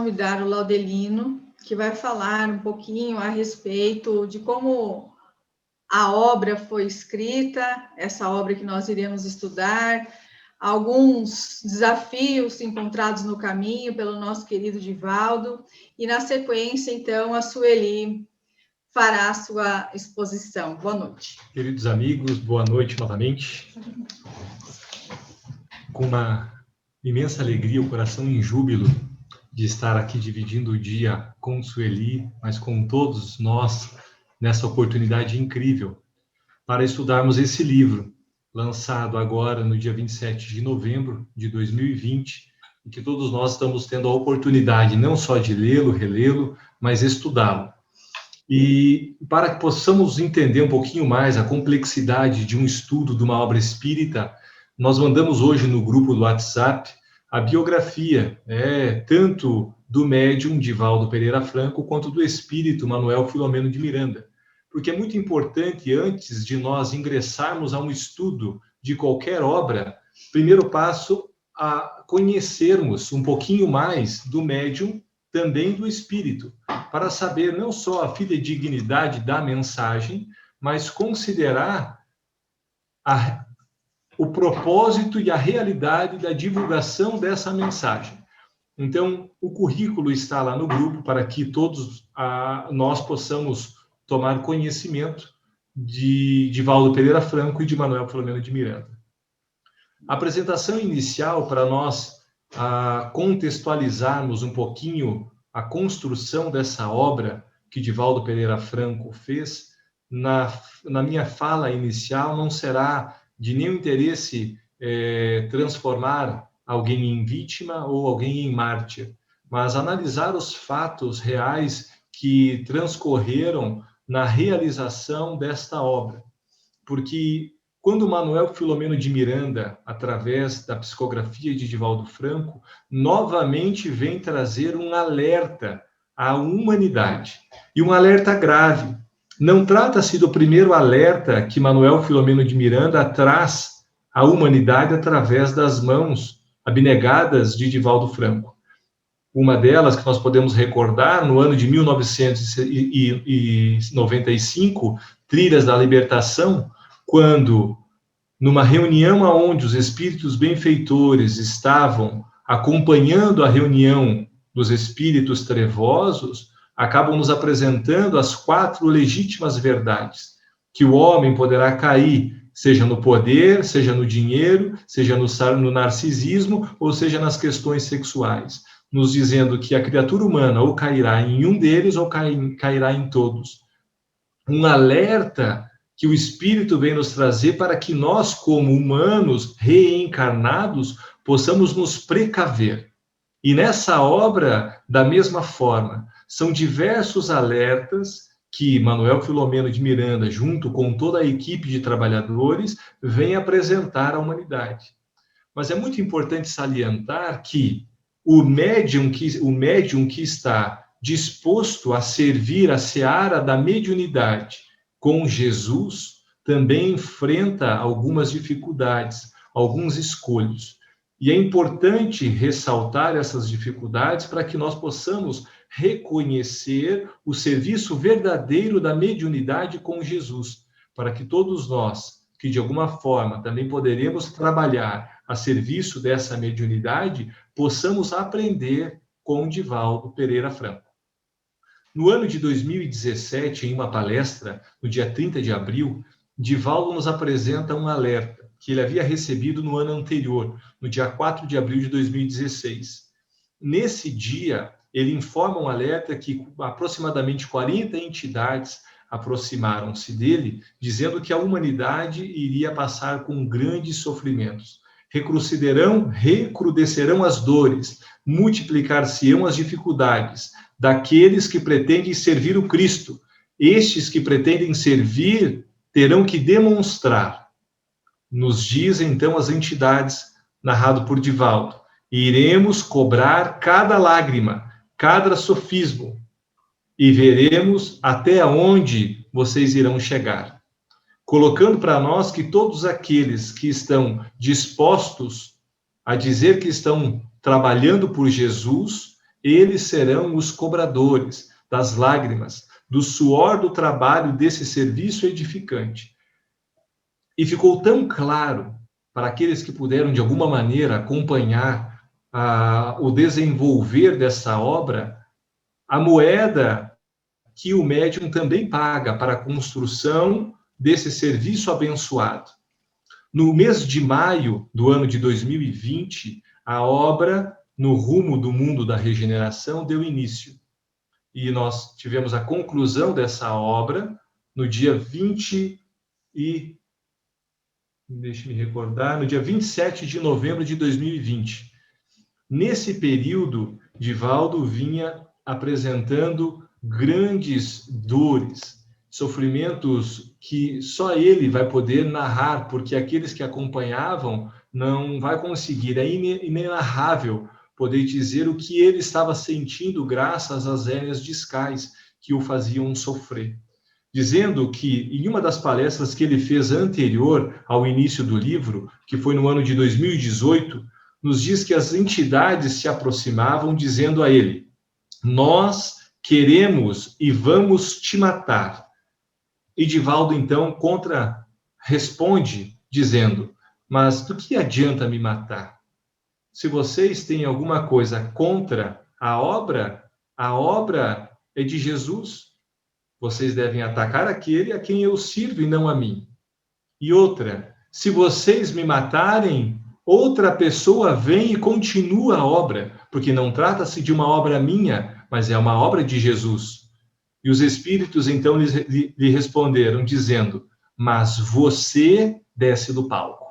convidar o Laudelino, que vai falar um pouquinho a respeito de como a obra foi escrita, essa obra que nós iremos estudar, alguns desafios encontrados no caminho pelo nosso querido Divaldo, e na sequência, então, a Sueli fará a sua exposição. Boa noite. Queridos amigos, boa noite novamente. Com uma imensa alegria, o coração em júbilo de estar aqui dividindo o dia com Sueli, mas com todos nós, nessa oportunidade incrível, para estudarmos esse livro, lançado agora no dia 27 de novembro de 2020, e que todos nós estamos tendo a oportunidade não só de lê-lo, relê-lo, mas estudá-lo. E para que possamos entender um pouquinho mais a complexidade de um estudo de uma obra espírita, nós mandamos hoje no grupo do WhatsApp a biografia, tanto do médium Divaldo Pereira Franco, quanto do espírito Manuel Filomeno de Miranda. Porque é muito importante, antes de nós ingressarmos a um estudo de qualquer obra, primeiro passo a conhecermos um pouquinho mais do médium, também do espírito, para saber não só a fidedignidade da mensagem, mas considerar o propósito e a realidade da divulgação dessa mensagem. Então, o currículo está lá no grupo para que todos nós possamos tomar conhecimento de Divaldo Pereira Franco e de Manuel Filomeno de Miranda. A apresentação inicial, para nós contextualizarmos um pouquinho a construção dessa obra que Divaldo Pereira Franco fez, na minha fala inicial não será de nenhum interesse transformar alguém em vítima ou alguém em mártir, mas analisar os fatos reais que transcorreram na realização desta obra. Porque quando Manuel Filomeno de Miranda, através da psicografia de Divaldo Franco, novamente vem trazer um alerta à humanidade, e um alerta grave. Não trata-se do primeiro alerta que Manuel Filomeno de Miranda traz à humanidade através das mãos abnegadas de Divaldo Franco. Uma delas, que nós podemos recordar, no ano de 1995, Trilhas da Libertação, quando, numa reunião onde os espíritos benfeitores estavam acompanhando a reunião dos espíritos trevosos, acabam nos apresentando as 4 legítimas verdades, que o homem poderá cair, seja no poder, seja no dinheiro, seja no narcisismo, ou seja nas questões sexuais, nos dizendo que a criatura humana ou cairá em um deles ou cairá em todos. Um alerta que o Espírito vem nos trazer para que nós, como humanos reencarnados, possamos nos precaver. E nessa obra, da mesma forma, são diversos alertas que Manuel Filomeno de Miranda, junto com toda a equipe de trabalhadores, vem apresentar à humanidade. Mas é muito importante salientar que o médium que está disposto a servir a seara da mediunidade com Jesus também enfrenta algumas dificuldades, alguns escolhos. E é importante ressaltar essas dificuldades para que nós possamos reconhecer o serviço verdadeiro da mediunidade com Jesus, para que todos nós, que de alguma forma também poderemos trabalhar a serviço dessa mediunidade, possamos aprender com Divaldo Pereira Franco. No ano de 2017, em uma palestra, no dia 30 de abril, Divaldo nos apresenta um alerta que ele havia recebido no ano anterior, no dia 4 de abril de 2016. Nesse dia, ele informa um alerta que aproximadamente 40 entidades aproximaram-se dele, dizendo que a humanidade iria passar com grandes sofrimentos. Recrudescerão as dores, multiplicar-se-ão as dificuldades daqueles que pretendem servir o Cristo. Estes que pretendem servir terão que demonstrar. Nos diz então as entidades, narrado por Divaldo, iremos cobrar cada lágrima, cada sofismo, e veremos até onde vocês irão chegar. Colocando para nós que todos aqueles que estão dispostos a dizer que estão trabalhando por Jesus, eles serão os cobradores das lágrimas, do suor do trabalho desse serviço edificante. E ficou tão claro para aqueles que puderam, de alguma maneira, acompanhar o desenvolver dessa obra, a moeda que o médium também paga para a construção desse serviço abençoado. No mês de maio do ano de 2020, a obra No Rumo do Mundo da Regeneração deu início. E nós tivemos a conclusão dessa obra no dia 27 de novembro de 2020. Nesse período, Divaldo vinha apresentando grandes dores, sofrimentos que só ele vai poder narrar, porque aqueles que acompanhavam não vai conseguir, é inenarrável poder dizer o que ele estava sentindo graças às hérnias discais que o faziam sofrer. Dizendo que, em uma das palestras que ele fez anterior ao início do livro, que foi no ano de 2018, nos diz que as entidades se aproximavam dizendo a ele: nós queremos e vamos te matar. E Divaldo, então, responde dizendo: mas do que adianta me matar? Se vocês têm alguma coisa contra a obra é de Jesus. Vocês devem atacar aquele a quem eu sirvo e não a mim. E outra, se vocês me matarem, outra pessoa vem e continua a obra, porque não trata-se de uma obra minha, mas é uma obra de Jesus. E os espíritos então lhe responderam, dizendo: mas você desce do palco.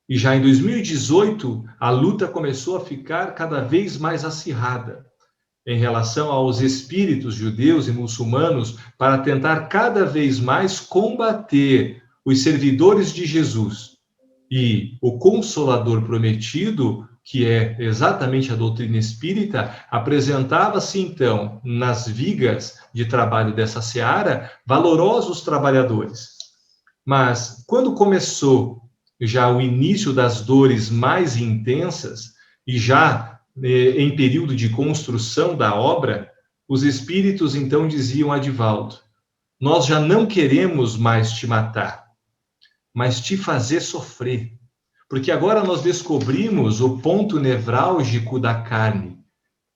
E já em 2018, a luta começou a ficar cada vez mais acirrada em relação aos espíritos judeus e muçulmanos para tentar cada vez mais combater os servidores de Jesus. E o Consolador prometido, que é exatamente a doutrina espírita, apresentava-se então nas vigas de trabalho dessa seara valorosos trabalhadores. Mas quando começou já o início das dores mais intensas e já em período de construção da obra, os espíritos então diziam a Divaldo: nós já não queremos mais te matar, mas te fazer sofrer, porque agora nós descobrimos o ponto nevrálgico da carne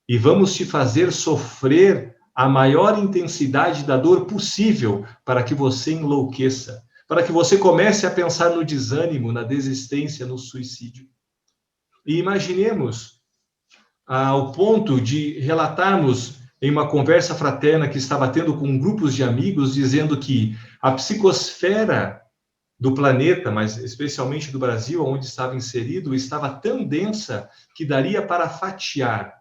e vamos te fazer sofrer a maior intensidade da dor possível para que você enlouqueça, para que você comece a pensar no desânimo, na desistência, no suicídio. E imaginemos ao ponto de relatarmos em uma conversa fraterna que estava tendo com grupos de amigos, dizendo que a psicosfera do planeta, mas especialmente do Brasil, onde estava inserido, estava tão densa que daria para fatiar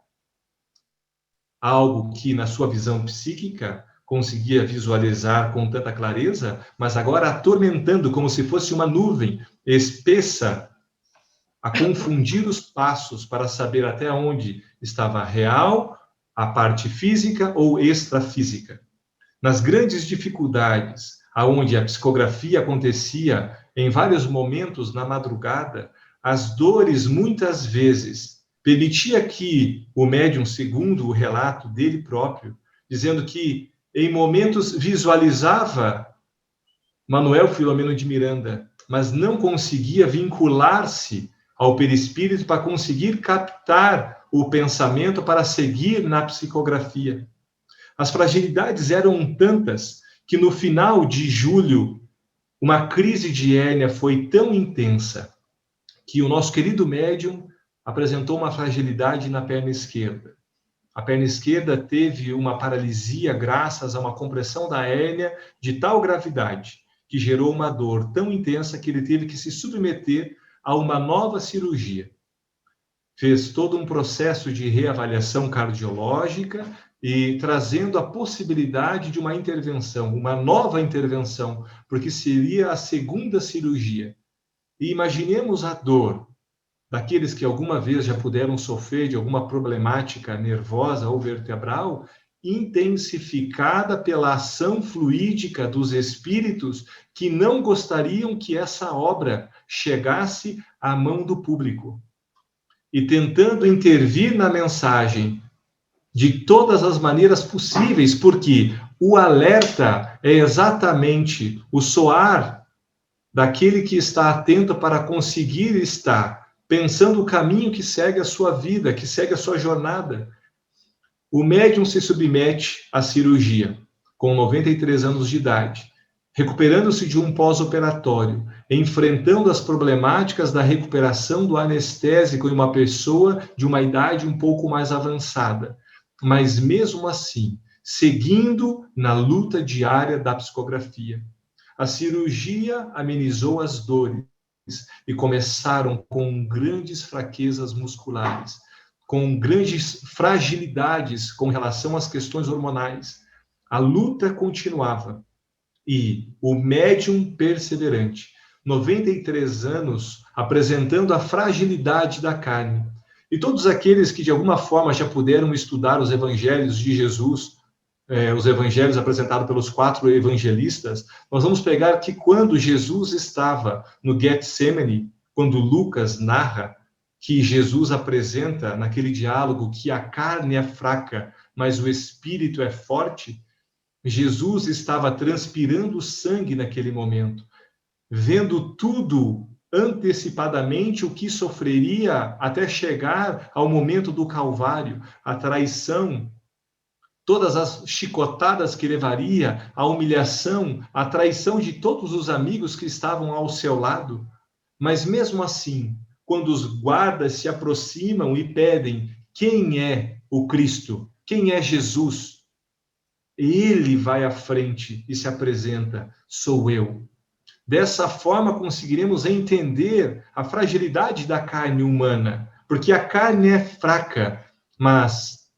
algo que, na sua visão psíquica, conseguia visualizar com tanta clareza, mas agora atormentando como se fosse uma nuvem espessa, a confundir os passos para saber até onde estava real a parte física ou extrafísica. Nas grandes dificuldades, aonde a psicografia acontecia em vários momentos na madrugada, as dores muitas vezes permitia que o médium, segundo o relato dele próprio, dizendo que em momentos visualizava Manuel Filomeno de Miranda, mas não conseguia vincular-se ao perispírito para conseguir captar o pensamento para seguir na psicografia. As fragilidades eram tantas que no final de julho, uma crise de hérnia foi tão intensa que o nosso querido médium apresentou uma fragilidade na perna esquerda. A perna esquerda teve uma paralisia graças a uma compressão da hérnia de tal gravidade que gerou uma dor tão intensa que ele teve que se submeter a uma nova cirurgia. Fez todo um processo de reavaliação cardiológica e trazendo a possibilidade de uma intervenção, uma nova intervenção, porque seria a segunda cirurgia. E imaginemos a dor daqueles que alguma vez já puderam sofrer de alguma problemática nervosa ou vertebral, intensificada pela ação fluídica dos espíritos que não gostariam que essa obra chegasse à mão do público. E tentando intervir na mensagem de todas as maneiras possíveis, porque o alerta é exatamente o soar daquele que está atento para conseguir estar pensando o caminho que segue a sua vida, que segue a sua jornada. O médium se submete à cirurgia com 93 anos de idade, recuperando-se de um pós-operatório, enfrentando as problemáticas da recuperação do anestésico em uma pessoa de uma idade um pouco mais avançada, mas mesmo assim, seguindo na luta diária da psicografia. A cirurgia amenizou as dores e começaram com grandes fraquezas musculares, com grandes fragilidades com relação às questões hormonais. A luta continuava. E o médium perseverante, 93 anos, apresentando a fragilidade da carne. E todos aqueles que de alguma forma já puderam estudar os evangelhos de Jesus, os evangelhos apresentados pelos 4 evangelistas, nós vamos pegar que quando Jesus estava no Getsemane, quando Lucas narra que Jesus apresenta naquele diálogo que a carne é fraca, mas o espírito é forte, Jesus estava transpirando sangue naquele momento, vendo tudo antecipadamente o que sofreria até chegar ao momento do Calvário, a traição, todas as chicotadas que levaria, a humilhação, a traição de todos os amigos que estavam ao seu lado. Mas mesmo assim, quando os guardas se aproximam e pedem quem é o Cristo, quem é Jesus, ele vai à frente e se apresenta, sou eu. Dessa forma, conseguiremos entender a fragilidade da carne humana, porque a carne é fraca, mas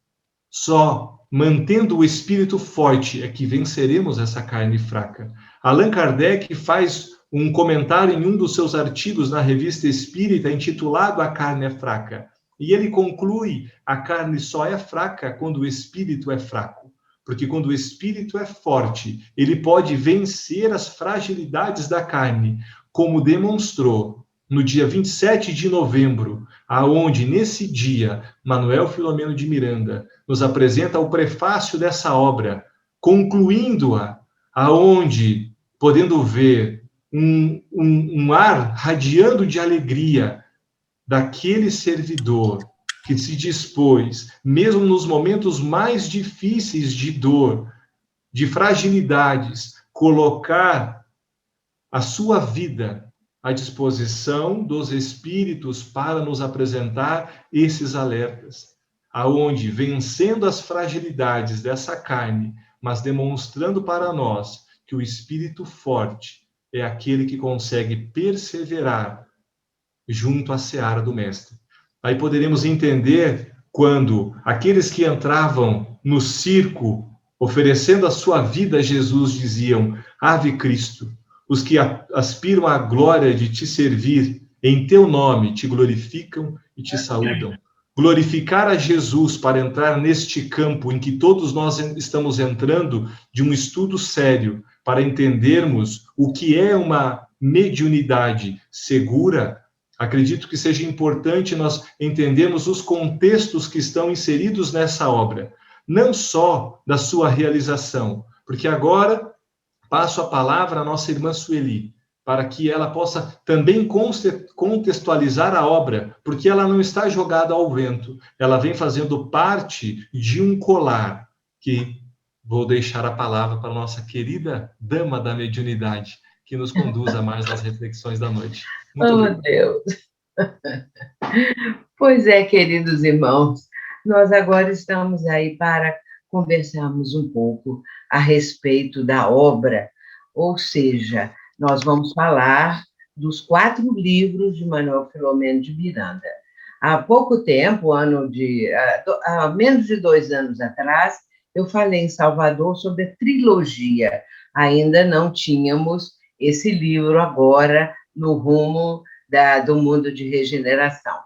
só mantendo o espírito forte é que venceremos essa carne fraca. Allan Kardec faz um comentário em um dos seus artigos na Revista Espírita, intitulado A Carne é Fraca. E ele conclui: a carne só é fraca quando o espírito é fraco. Porque quando o espírito é forte, ele pode vencer as fragilidades da carne, como demonstrou no dia 27 de novembro, aonde nesse dia Manuel Filomeno de Miranda nos apresenta o prefácio dessa obra, concluindo-a, aonde podendo ver um ar radiando de alegria daquele servidor que se dispôs, mesmo nos momentos mais difíceis de dor, de fragilidades, colocar a sua vida à disposição dos espíritos para nos apresentar esses alertas, aonde, vencendo as fragilidades dessa carne, mas demonstrando para nós que o espírito forte é aquele que consegue perseverar junto à seara do Mestre. Aí poderemos entender quando aqueles que entravam no circo, oferecendo a sua vida a Jesus, diziam: Ave Cristo. Os que aspiram à glória de te servir, em teu nome te glorificam e te saúdam. Glorificar a Jesus para entrar neste campo em que todos nós estamos entrando, de um estudo sério, para entendermos o que é uma mediunidade segura. Acredito que seja importante nós entendermos os contextos que estão inseridos nessa obra, não só da sua realização, porque agora passo a palavra à nossa irmã Sueli, para que ela possa também contextualizar a obra, porque ela não está jogada ao vento, ela vem fazendo parte de um colar, que vou deixar a palavra para a nossa querida dama da mediunidade, que nos conduza mais nas reflexões da noite. Muito obrigado. Deus! Pois é, queridos irmãos, nós agora estamos aí para conversarmos um pouco a respeito da obra, ou seja, nós vamos falar dos 4 livros de Manuel Filomeno de Miranda. Há pouco tempo, há menos de 2 anos atrás, eu falei em Salvador sobre a trilogia. Ainda não tínhamos esse livro agora no rumo do mundo de regeneração.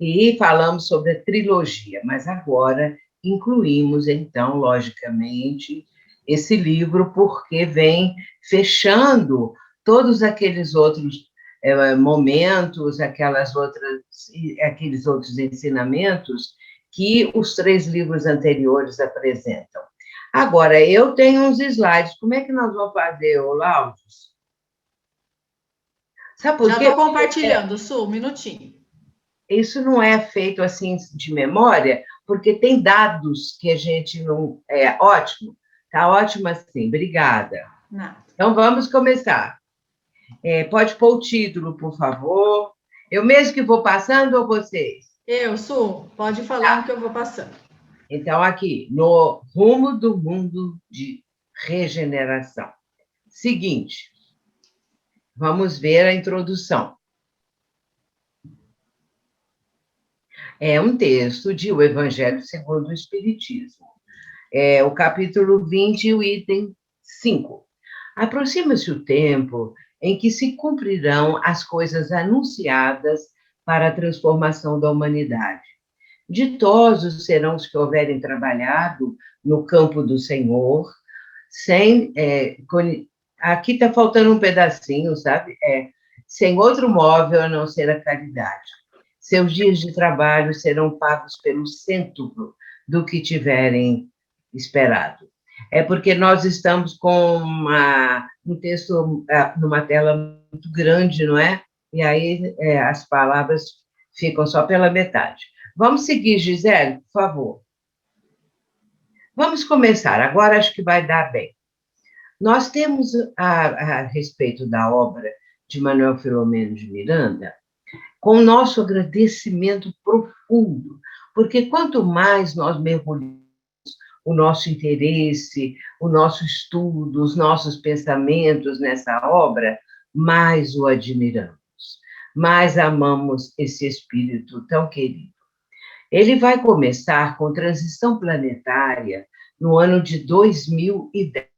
E falamos sobre a trilogia, mas agora incluímos, então, logicamente, esse livro, porque vem fechando todos aqueles outros momentos, aqueles outros ensinamentos que os 3 livros anteriores apresentam. Agora, eu tenho uns slides. Como é que nós vamos fazer, Laudis? Sabe por quê? Já estou compartilhando, Su, um minutinho. Isso não é feito assim de memória, porque tem dados que a gente não... ótimo, tá ótimo assim, obrigada. Nada. Então, vamos começar. Pode pôr o título, por favor. Eu mesmo que vou passando ou vocês? Eu, Su, pode ir falando que eu vou passando. Então, aqui, no rumo do mundo de regeneração. Seguinte, vamos ver a introdução. É um texto de O Evangelho segundo o Espiritismo. É o capítulo 20, o item 5. Aproxima-se o tempo em que se cumprirão as coisas anunciadas para a transformação da humanidade. Ditosos serão os que houverem trabalhado no campo do Senhor, aqui está faltando um pedacinho, sabe? Sem outro móvel a não ser a caridade. Seus dias de trabalho serão pagos pelo cêntuplo do que tiverem esperado. É porque nós estamos com um texto numa tela muito grande, não é? E aí as palavras ficam só pela metade. Vamos seguir, Gisele, por favor. Vamos começar, agora acho que vai dar bem. Nós temos, a respeito da obra de Manuel Filomeno de Miranda, com o nosso agradecimento profundo, porque quanto mais nós mergulhamos o nosso interesse, o nosso estudo, os nossos pensamentos nessa obra, mais o admiramos, mais amamos esse espírito tão querido. Ele vai começar com Transição Planetária no ano de 2010.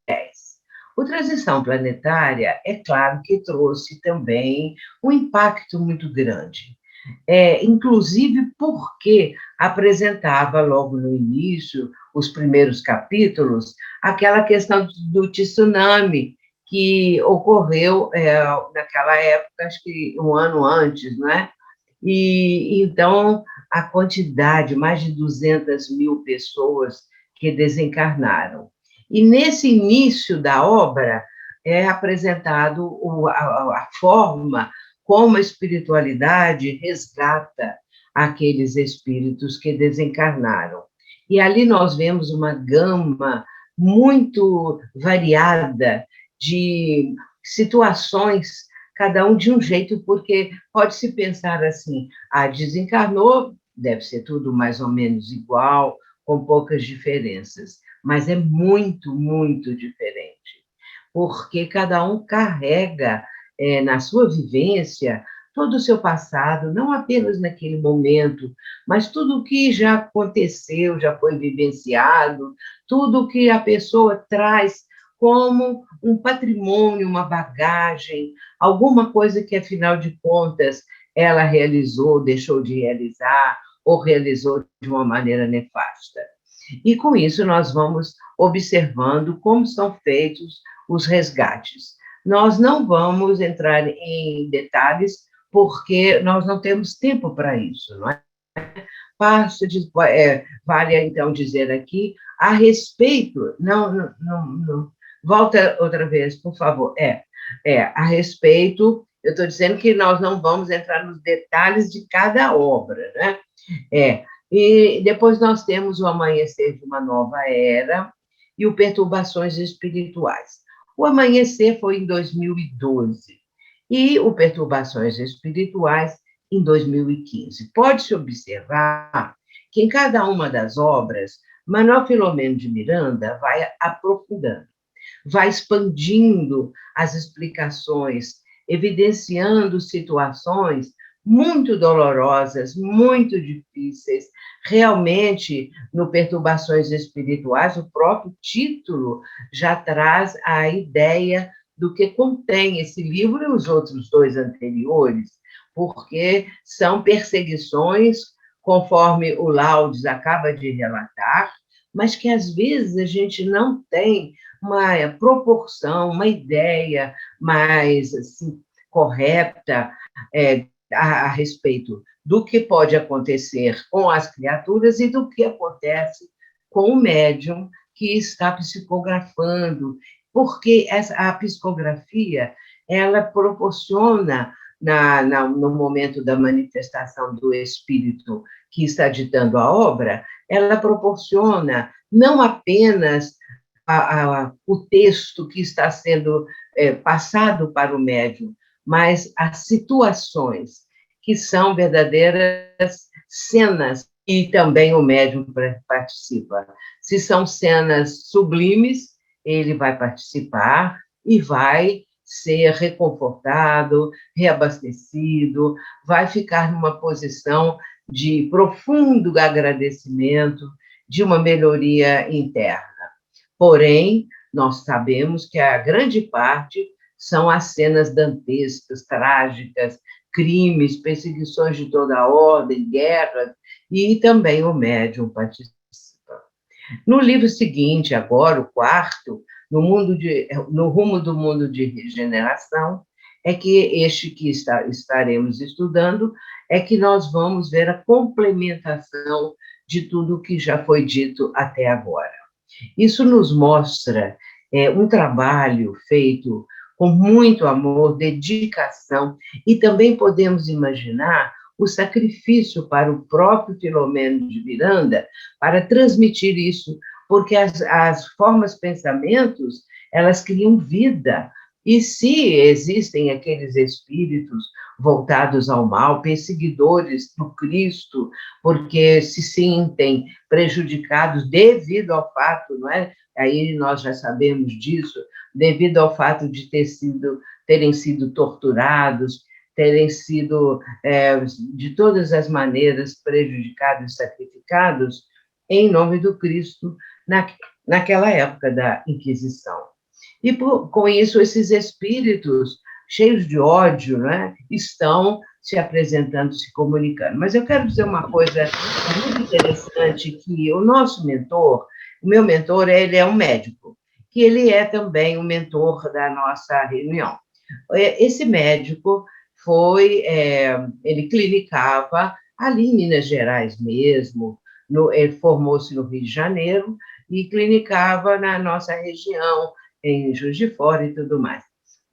O Transição Planetária, é claro que trouxe também um impacto muito grande, inclusive porque apresentava logo no início, os primeiros capítulos, aquela questão do tsunami que ocorreu naquela época, acho que um ano antes, não é? E então, a quantidade, mais de 200 mil pessoas que desencarnaram. E nesse início da obra é apresentado a forma como a espiritualidade resgata aqueles espíritos que desencarnaram. E ali nós vemos uma gama muito variada de situações, cada um de um jeito, porque pode-se pensar assim, desencarnou, deve ser tudo mais ou menos igual, com poucas diferenças, mas é muito, muito diferente, porque cada um carrega na sua vivência todo o seu passado, não apenas naquele momento, mas tudo o que já aconteceu, já foi vivenciado, tudo o que a pessoa traz como um patrimônio, uma bagagem, alguma coisa que, afinal de contas, ela realizou, deixou de realizar, ou realizou de uma maneira nefasta. E, com isso, nós vamos observando como são feitos os resgates. Nós não vamos entrar em detalhes, porque nós não temos tempo para isso, não é? Vale, então, dizer aqui, a respeito... Não, volta outra vez, por favor. A respeito... Eu estou dizendo que nós não vamos entrar nos detalhes de cada obra, né? E depois nós temos o Amanhecer de uma Nova Era e o Perturbações Espirituais. O Amanhecer foi em 2012 e o Perturbações Espirituais em 2015. Pode-se observar que em cada uma das obras, Manuel Filomeno de Miranda vai aprofundando, vai expandindo as explicações, evidenciando situações muito dolorosas, muito difíceis. Realmente, no Perturbações Espirituais, o próprio título já traz a ideia do que contém esse livro e os outros 2 anteriores, porque são perseguições, conforme o Laudis acaba de relatar, mas que, às vezes, a gente não tem uma proporção, uma ideia mais assim, correta a respeito do que pode acontecer com as criaturas e do que acontece com o médium que está psicografando, porque a psicografia, ela proporciona, no momento da manifestação do espírito que está ditando a obra, ela proporciona não apenas o texto que está sendo passado para o médium, mas as situações que são verdadeiras cenas e também o médium participa. Se são cenas sublimes, ele vai participar e vai ser reconfortado, reabastecido, vai ficar numa posição de profundo agradecimento, de uma melhoria interna. Porém, nós sabemos que a grande parte são as cenas dantescas, trágicas, crimes, perseguições de toda ordem, guerras, e também o médium participa. No livro seguinte, agora, o quarto, no rumo do mundo de regeneração, é que este que estaremos estudando, é que nós vamos ver a complementação de tudo que já foi dito até agora. Isso nos mostra um trabalho feito com muito amor, dedicação, e também podemos imaginar o sacrifício para o próprio Filomeno de Miranda para transmitir isso, porque as formas pensamentos, elas criam vida, e se existem aqueles espíritos voltados ao mal, perseguidores do Cristo, porque se sentem prejudicados devido ao fato, não é? Aí nós já sabemos disso, devido ao fato de terem sido torturados, terem sido, de todas as maneiras, prejudicados e sacrificados em nome do Cristo, naquela época da Inquisição. E, com isso, esses espíritos cheios de ódio, né, estão se apresentando, se comunicando. Mas eu quero dizer uma coisa muito interessante, que o meu mentor, ele é um médico, que ele é também o mentor da nossa reunião. Esse médico ele clinicava ali em Minas Gerais mesmo, ele formou-se no Rio de Janeiro e clinicava na nossa região, em Juiz de Fora e tudo mais.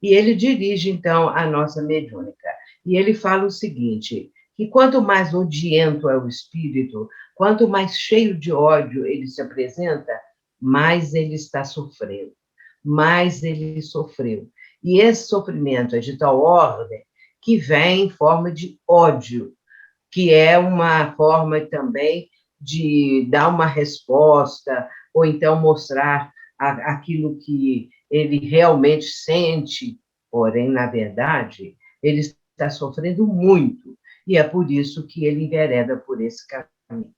E ele dirige, então, a nossa mediúnica. E ele fala o seguinte, que quanto mais odiento é o espírito, quanto mais cheio de ódio ele se apresenta, mais ele está sofrendo, mais ele sofreu. E esse sofrimento é de tal ordem que vem em forma de ódio, que é uma forma também de dar uma resposta, ou então mostrar aquilo que ele realmente sente, porém, na verdade, ele está sofrendo muito, e é por isso que ele envereda por esse caminho.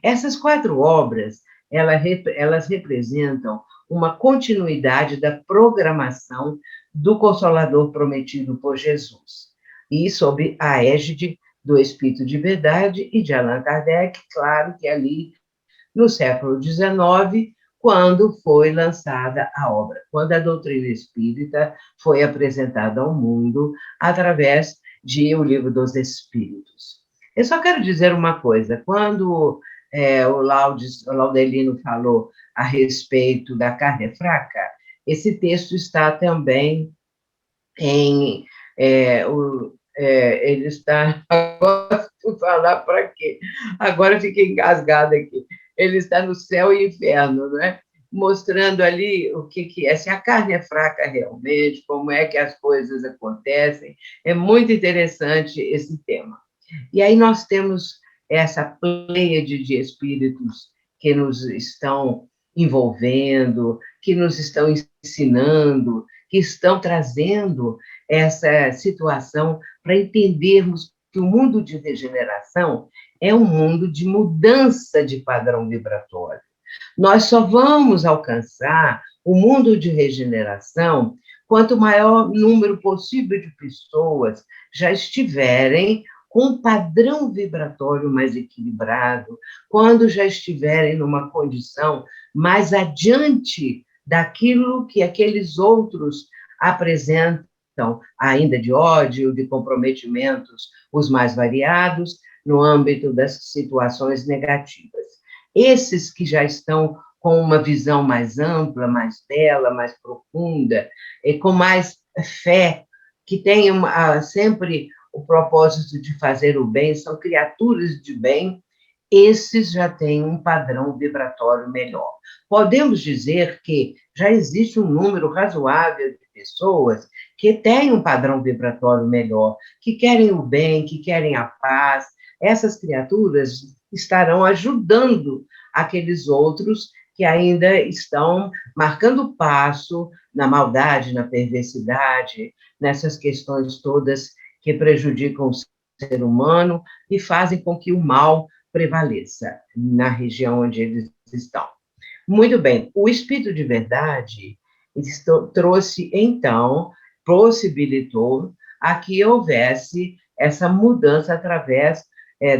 Essas 4 obras, elas representam uma continuidade da programação do Consolador prometido por Jesus, e sob a égide do Espírito de Verdade e de Allan Kardec, claro que ali no século XIX, quando foi lançada a obra, quando a doutrina espírita foi apresentada ao mundo através de O Livro dos Espíritos. Eu só quero dizer uma coisa, quando o Laudelino falou a respeito da carne fraca, esse texto está também ele está, agora vou falar para quê? Agora fiquei engasgada aqui. Ele está no céu e inferno, não é? Mostrando ali o que é, se a carne é fraca realmente, como é que as coisas acontecem. É muito interessante esse tema. E aí nós temos essa pleiade de espíritos que nos estão envolvendo, que nos estão ensinando, que estão trazendo essa situação para entendermos que o mundo de regeneração é um mundo de mudança de padrão vibratório. Nós só vamos alcançar o mundo de regeneração quanto maior número possível de pessoas já estiverem com um padrão vibratório mais equilibrado, quando já estiverem numa condição mais adiante daquilo que aqueles outros apresentam ainda de ódio, de comprometimentos, os mais variados, no âmbito das situações negativas. Esses que já estão com uma visão mais ampla, mais bela, mais profunda, e com mais fé, que têm sempre o propósito de fazer o bem, são criaturas de bem, esses já têm um padrão vibratório melhor. Podemos dizer que já existe um número razoável de pessoas que têm um padrão vibratório melhor, que querem o bem, que querem a paz. Essas criaturas estarão ajudando aqueles outros que ainda estão marcando passo na maldade, na perversidade, nessas questões todas que prejudicam o ser humano e fazem com que o mal prevaleça na região onde eles estão. Muito bem, o Espírito de Verdade trouxe, então, possibilitou a que houvesse essa mudança através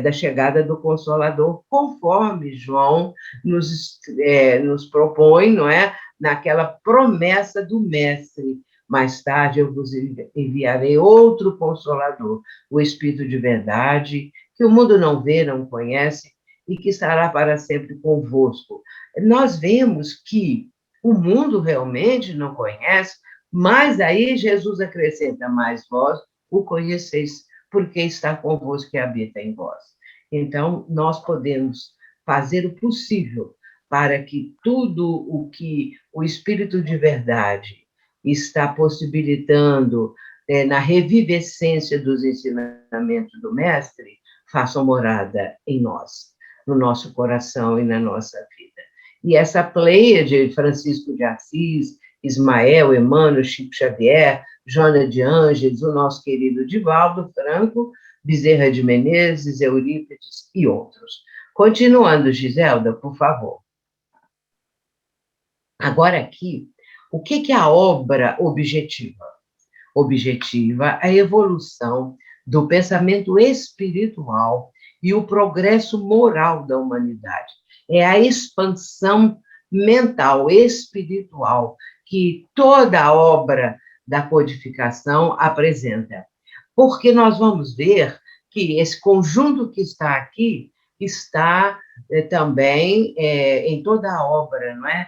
da chegada do Consolador, conforme João nos propõe, não é? Naquela promessa do Mestre. Mais tarde eu vos enviarei outro Consolador, o Espírito de Verdade, que o mundo não vê, não conhece, e que estará para sempre convosco. Nós vemos que o mundo realmente não conhece, mas aí Jesus acrescenta, mais vós o conheceis, porque está convosco e habita em vós. Então, nós podemos fazer o possível para que tudo o que o Espírito de Verdade está possibilitando na revivescência dos ensinamentos do Mestre, façam morada em nós, no nosso coração e na nossa vida. E essa pleia de Francisco de Assis, Ismael, Emmanuel, Chico Xavier, Joana de Ângeles, o nosso querido Divaldo Franco, Bezerra de Menezes, Eurípides e outros. Continuando, Giselda, por favor. Agora aqui, o que é a obra objetiva? Objetiva a evolução do pensamento espiritual e o progresso moral da humanidade. É a expansão mental, espiritual, que toda a obra da codificação apresenta. Porque nós vamos ver que esse conjunto que está aqui está também em toda a obra, não é?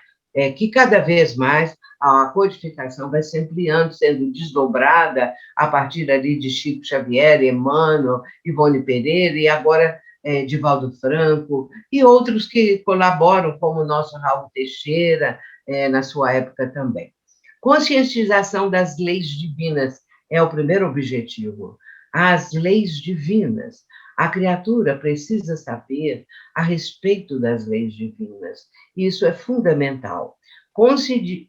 Que cada vez mais a codificação vai se ampliando, sendo desdobrada a partir ali de Chico Xavier, Emmanuel, Ivone Pereira, e agora Divaldo Franco, e outros que colaboram, como o nosso Raul Teixeira, na sua época também. Conscientização das leis divinas é o primeiro objetivo. As leis divinas. A criatura precisa saber a respeito das leis divinas. Isso é fundamental.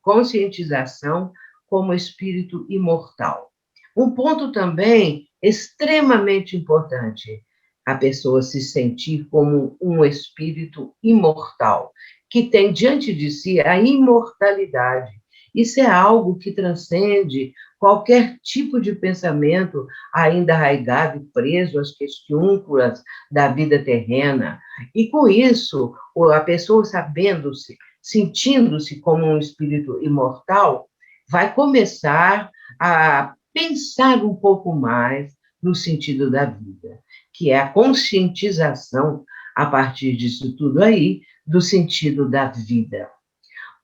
Conscientização como espírito imortal. Um ponto também extremamente importante, a pessoa se sentir como um espírito imortal, que tem diante de si a imortalidade. Isso é algo que transcende qualquer tipo de pensamento ainda arraigado e preso às questúnculas da vida terrena. E, com isso, a pessoa sabendo-se, sentindo-se como um espírito imortal, vai começar a pensar um pouco mais no sentido da vida, que é a conscientização, a partir disso tudo aí, do sentido da vida.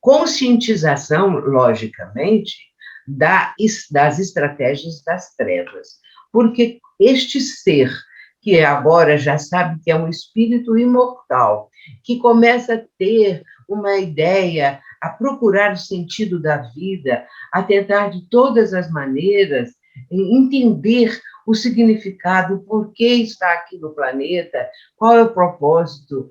Conscientização, logicamente, das estratégias das trevas, porque este ser, que agora já sabe que é um espírito imortal, que começa a ter uma ideia, a procurar o sentido da vida, a tentar de todas as maneiras entender o significado, o porquê está aqui no planeta, qual é o propósito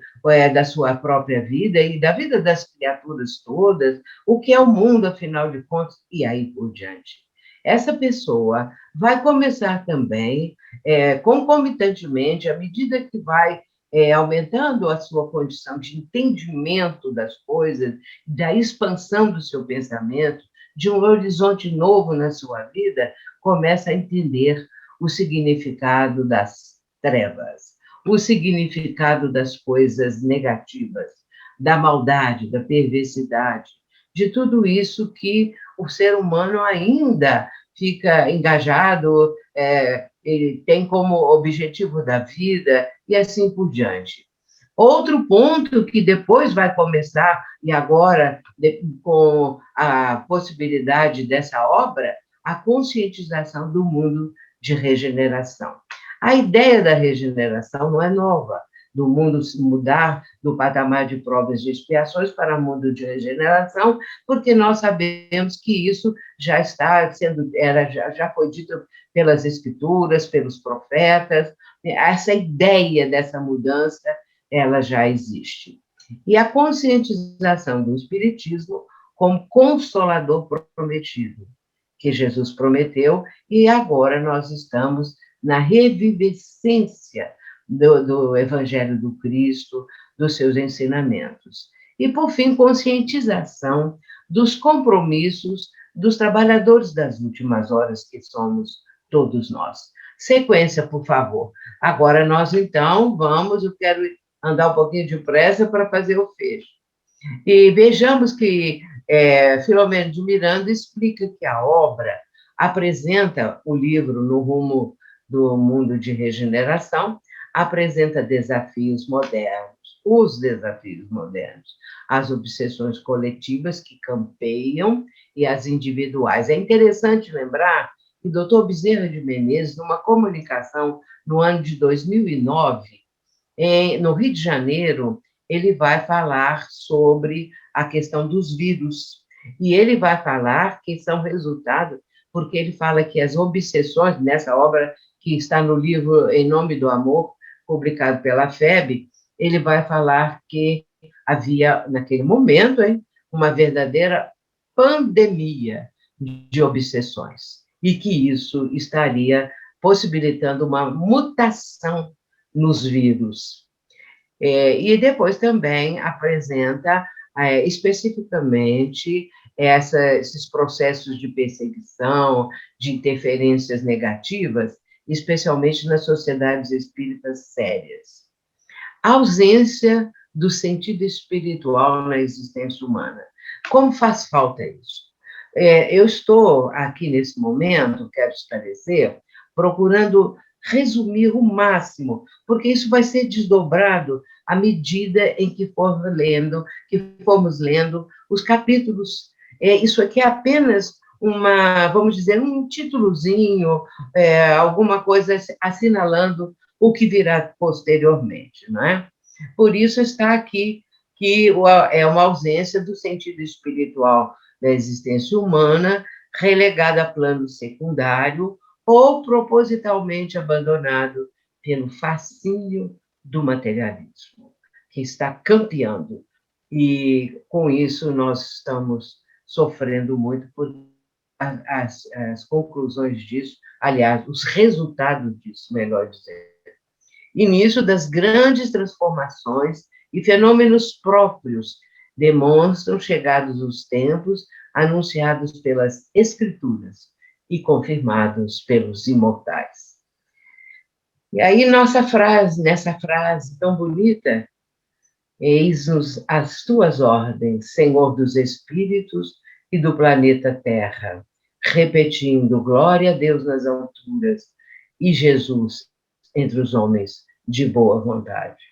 da sua própria vida e da vida das criaturas todas, o que é o mundo, afinal de contas, e aí por diante. Essa pessoa vai começar também, concomitantemente, à medida que vai aumentando a sua condição de entendimento das coisas, da expansão do seu pensamento, de um horizonte novo na sua vida, começa a entender o significado das trevas, o significado das coisas negativas, da maldade, da perversidade, de tudo isso que o ser humano ainda fica engajado, ele tem como objetivo da vida, e assim por diante. Outro ponto que depois vai começar, e agora, com a possibilidade dessa obra, a conscientização do mundo de regeneração. A ideia da regeneração não é nova, do mundo se mudar do patamar de provas e expiações para o mundo de regeneração, porque nós sabemos que isso já está sendo, já foi dito pelas escrituras, pelos profetas, essa ideia dessa mudança, ela já existe. E a conscientização do Espiritismo como consolador prometido, que Jesus prometeu, e agora nós estamos na revivescência do Evangelho do Cristo, dos seus ensinamentos. E, por fim, conscientização dos compromissos dos trabalhadores das últimas horas, que somos todos nós. Sequência, por favor. Agora nós, então, eu quero andar um pouquinho depressa para fazer o fecho. E vejamos que Filomeno de Miranda explica que a obra apresenta o livro No Rumo do Mundo de Regeneração, apresenta desafios modernos, os desafios modernos, as obsessões coletivas que campeiam e as individuais. É interessante lembrar que o doutor Bezerra de Menezes, numa comunicação no ano de 2009, no Rio de Janeiro, ele vai falar sobre a questão dos vírus, e ele vai falar que são resultado, porque ele fala que as obsessões, nessa obra que está no livro Em Nome do Amor, publicado pela FEB, ele vai falar que havia, naquele momento, uma verdadeira pandemia de obsessões, e que isso estaria possibilitando uma mutação nos vírus. E depois também apresenta especificamente esses processos de perseguição, de interferências negativas, especialmente nas sociedades espíritas sérias. A ausência do sentido espiritual na existência humana. Como faz falta isso? Eu estou aqui nesse momento, quero esclarecer, procurando resumir o máximo, porque isso vai ser desdobrado à medida em que formos lendo os capítulos. Isso aqui é apenas vamos dizer, um títulozinho, alguma coisa assinalando o que virá posteriormente, não é? Por isso está aqui que é uma ausência do sentido espiritual da existência humana, relegada a plano secundário, ou propositalmente abandonado pelo fascínio do materialismo, que está campeando. E, com isso, nós estamos sofrendo muito por as conclusões disso, aliás, os resultados disso, melhor dizendo. Início das grandes transformações e fenômenos próprios demonstram chegados os tempos anunciados pelas Escrituras e confirmados pelos imortais. E aí, nessa frase tão bonita, eis-nos as tuas ordens, Senhor dos Espíritos e do planeta Terra, repetindo, glória a Deus nas alturas e Jesus entre os homens de boa vontade.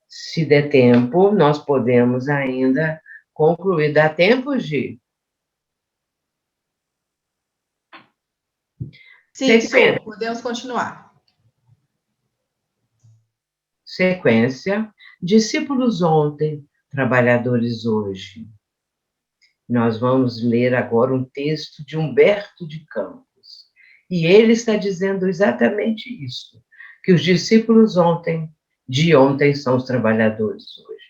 Se der tempo, nós podemos ainda concluir. Dá tempo, Gi? Sim, podemos continuar. Sequência. Discípulos ontem, trabalhadores hoje. Nós vamos ler agora um texto de Humberto de Campos. E ele está dizendo exatamente isso, que os discípulos de ontem são os trabalhadores hoje.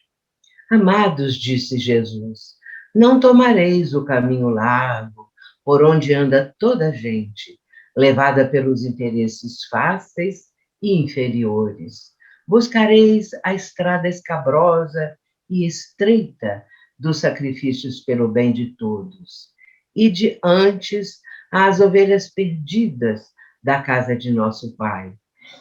Amados, disse Jesus, não tomareis o caminho largo por onde anda toda a gente, levada pelos interesses fáceis e inferiores. Buscareis a estrada escabrosa e estreita dos sacrifícios pelo bem de todos, e de antes as ovelhas perdidas da casa de nosso Pai.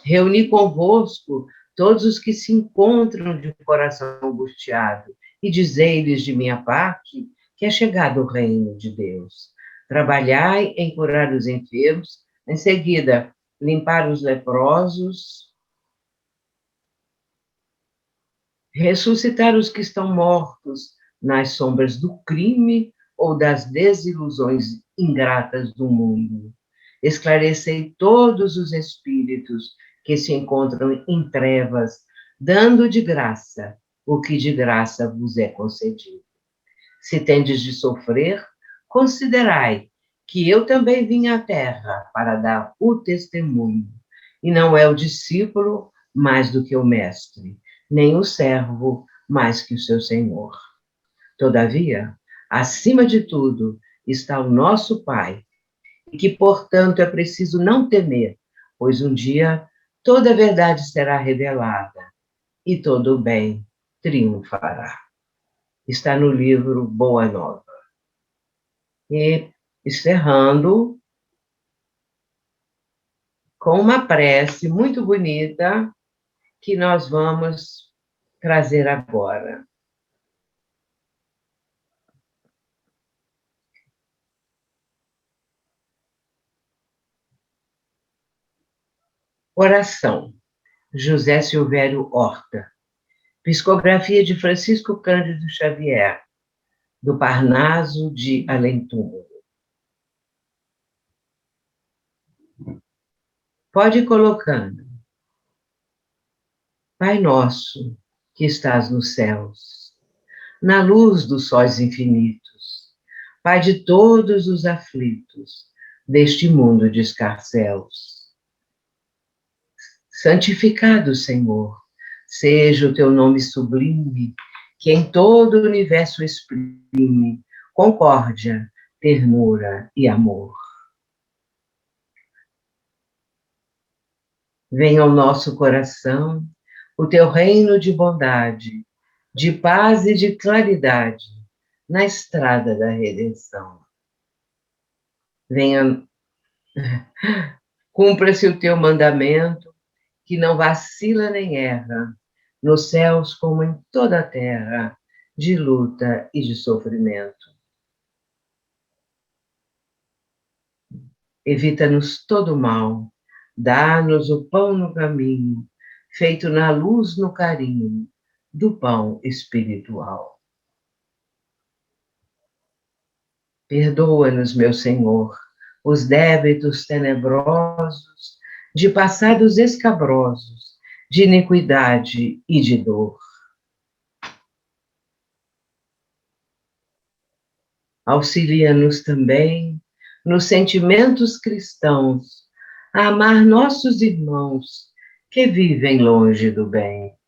Reuni convosco todos os que se encontram de coração angustiado, e dizei-lhes de minha parte que é chegado o reino de Deus. Trabalhai em curar os enfermos, em seguida, limpar os leprosos, ressuscitar os que estão mortos nas sombras do crime ou das desilusões ingratas do mundo. Esclarecei todos os espíritos que se encontram em trevas, dando de graça o que de graça vos é concedido. Se tendes de sofrer, considerai que eu também vim à terra para dar o testemunho, e não é o discípulo mais do que o mestre, nem o servo mais que o seu senhor. Todavia, acima de tudo, está o nosso Pai, e que, portanto, é preciso não temer, pois um dia toda a verdade será revelada, e todo o bem triunfará. Está no livro Boa Nova. E encerrando com uma prece muito bonita que nós vamos trazer agora. Oração. José Silvério Horta. Psicografia de Francisco Cândido Xavier, do Parnaso de Além-Túmulo. Pode ir colocando. Pai nosso, que estás nos céus, na luz dos sóis infinitos, Pai de todos os aflitos deste mundo de escarcéus. Santificado, Senhor, seja o teu nome sublime, que em todo o universo exprime concórdia, ternura e amor. Venha ao nosso coração o teu reino de bondade, de paz e de claridade na estrada da redenção. Venha, cumpra-se o teu mandamento, que não vacila nem erra, nos céus como em toda a terra, de luta e de sofrimento. Evita-nos todo mal, dá-nos o pão no caminho, feito na luz, no carinho, do pão espiritual. Perdoa-nos, meu Senhor, os débitos tenebrosos, de passados escabrosos, de iniquidade e de dor. Auxilia-nos também, nos sentimentos cristãos, a amar nossos irmãos que vivem longe do bem.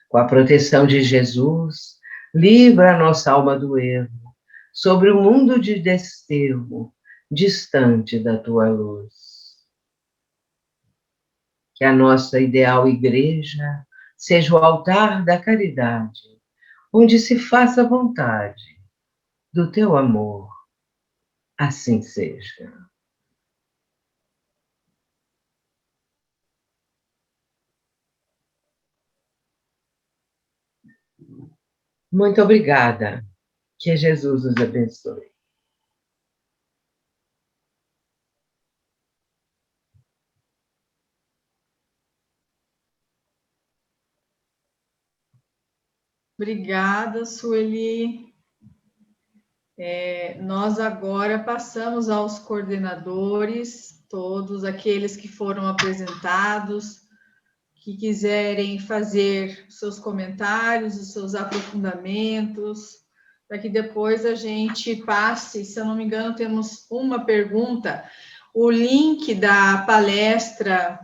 Com a proteção de Jesus, livra a nossa alma do erro, sobre o mundo de desterro, distante da tua luz. Que a nossa ideal igreja seja o altar da caridade, onde se faça vontade do teu amor. Assim seja. Muito obrigada. Que Jesus nos abençoe. Obrigada, Sueli. Nós agora passamos aos coordenadores, todos aqueles que foram apresentados, que quiserem fazer seus comentários, os seus aprofundamentos, para que depois a gente passe, se eu não me engano, temos uma pergunta, o link da palestra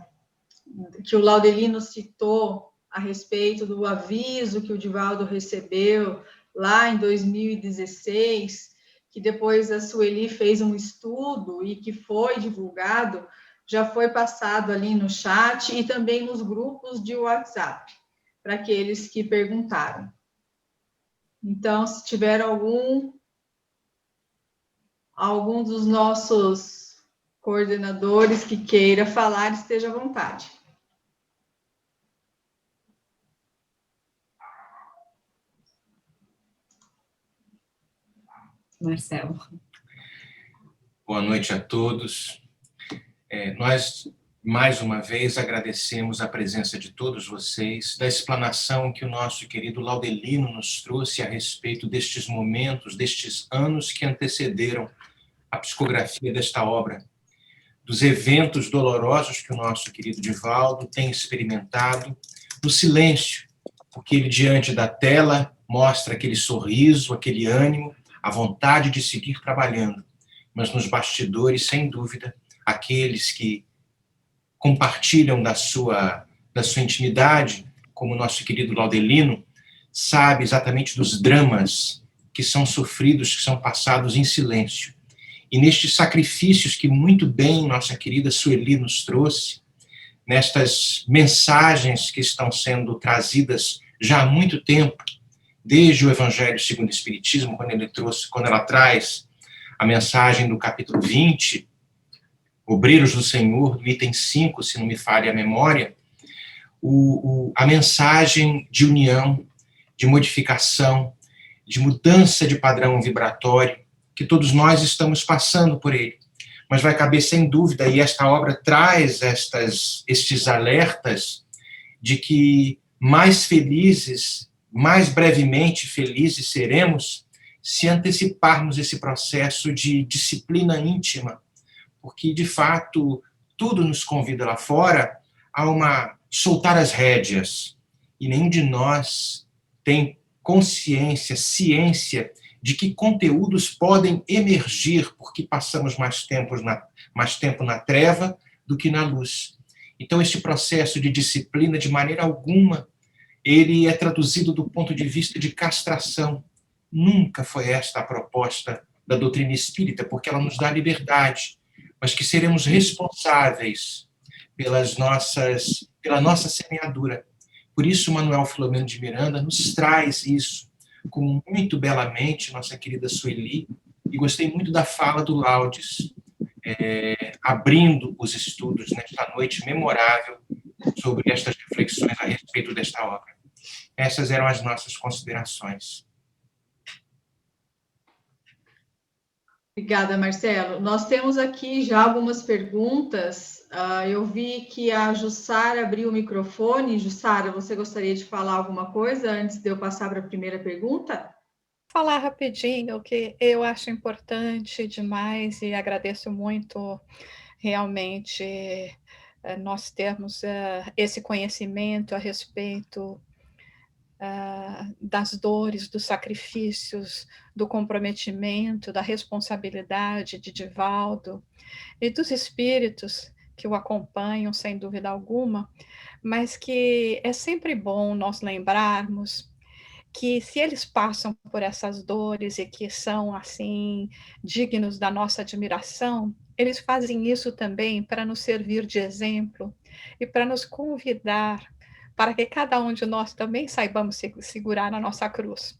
que o Laudelino citou a respeito do aviso que o Divaldo recebeu lá em 2016, que depois a Sueli fez um estudo e que foi divulgado, já foi passado ali no chat e também nos grupos de WhatsApp, para aqueles que perguntaram. Então, se tiver algum dos nossos coordenadores que queira falar, esteja à vontade. Marcelo. Boa noite a todos. Nós, mais uma vez, agradecemos a presença de todos vocês, da explanação que o nosso querido Laudelino nos trouxe a respeito destes momentos, destes anos que antecederam a psicografia desta obra, dos eventos dolorosos que o nosso querido Divaldo tem experimentado, do silêncio, porque ele, diante da tela, mostra aquele sorriso, aquele ânimo, a vontade de seguir trabalhando, mas nos bastidores, sem dúvida, aqueles que compartilham da sua intimidade, como o nosso querido Laudelino, sabe exatamente dos dramas que são sofridos, que são passados em silêncio. E nestes sacrifícios que muito bem nossa querida Sueli nos trouxe, nestas mensagens que estão sendo trazidas já há muito tempo, desde o Evangelho segundo o Espiritismo, quando ela traz a mensagem do capítulo 20, Obreiros do Senhor, do item 5, se não me falha a memória, a mensagem de união, de modificação, de mudança de padrão vibratório, que todos nós estamos passando por ele. Mas vai caber sem dúvida, e esta obra traz estes alertas de que mais felizes, mais brevemente felizes seremos se anteciparmos esse processo de disciplina íntima, porque, de fato, tudo nos convida lá fora a soltar as rédeas, e nenhum de nós tem consciência, ciência de que conteúdos podem emergir porque passamos mais tempo na treva do que na luz. Então, este processo de disciplina, de maneira alguma, ele é traduzido do ponto de vista de castração. Nunca foi esta a proposta da doutrina espírita, porque ela nos dá liberdade, mas que seremos responsáveis pela nossa semeadura. Por isso, Manuel Filomeno de Miranda nos traz isso, como muito belamente, nossa querida Sueli, e gostei muito da fala do Laudes, abrindo os estudos nesta noite memorável sobre estas reflexões a respeito desta obra. Essas eram as nossas considerações. Obrigada, Marcelo. Nós temos aqui já algumas perguntas. Eu vi que a Jussara abriu o microfone. Jussara, você gostaria de falar alguma coisa antes de eu passar para a primeira pergunta? Falar rapidinho, que eu acho importante demais e agradeço muito realmente nós termos esse conhecimento a respeito das dores, dos sacrifícios, do comprometimento, da responsabilidade de Divaldo e dos espíritos que o acompanham, sem dúvida alguma, mas que é sempre bom nós lembrarmos que se eles passam por essas dores e que são, assim, dignos da nossa admiração, eles fazem isso também para nos servir de exemplo e para nos convidar para que cada um de nós também saibamos segurar a nossa cruz,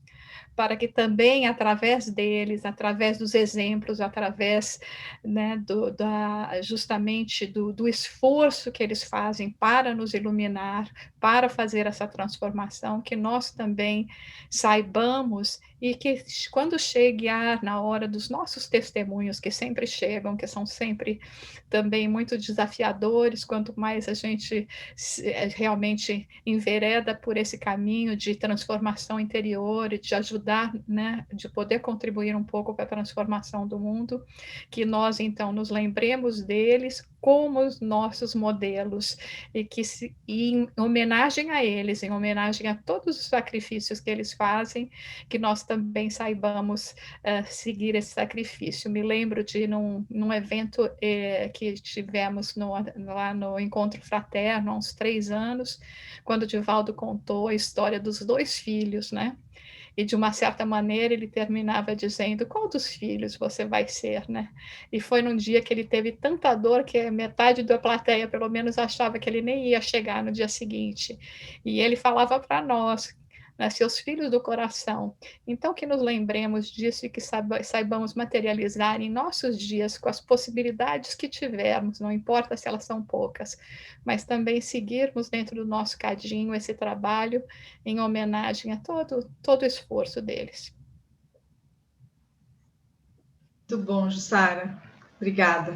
para que também, através deles, através dos exemplos, através, né, justamente do esforço que eles fazem para nos iluminar, para fazer essa transformação, que nós também saibamos e que quando chegar na hora dos nossos testemunhos, que sempre chegam, que são sempre também muito desafiadores, quanto mais a gente realmente envereda por esse caminho de transformação interior e de ajudar, né, de poder contribuir um pouco para a transformação do mundo, que nós então nos lembremos deles como os nossos modelos e que em homenagem a eles, em homenagem a todos os sacrifícios que eles fazem, que nós também saibamos seguir esse sacrifício. Me lembro de num evento que tivemos lá no Encontro Fraterno, há uns 3 anos, quando o Divaldo contou a história dos 2 filhos, né? E de uma certa maneira ele terminava dizendo: qual dos filhos você vai ser, né? E foi num dia que ele teve tanta dor que metade da plateia, pelo menos, achava que ele nem ia chegar no dia seguinte. E ele falava para nós, né, seus filhos do coração. Então, que nos lembremos disso e que saibamos materializar em nossos dias com as possibilidades que tivermos, não importa se elas são poucas, mas também seguirmos dentro do nosso cadinho esse trabalho em homenagem a todo o esforço deles. Muito bom, Jussara. Obrigada.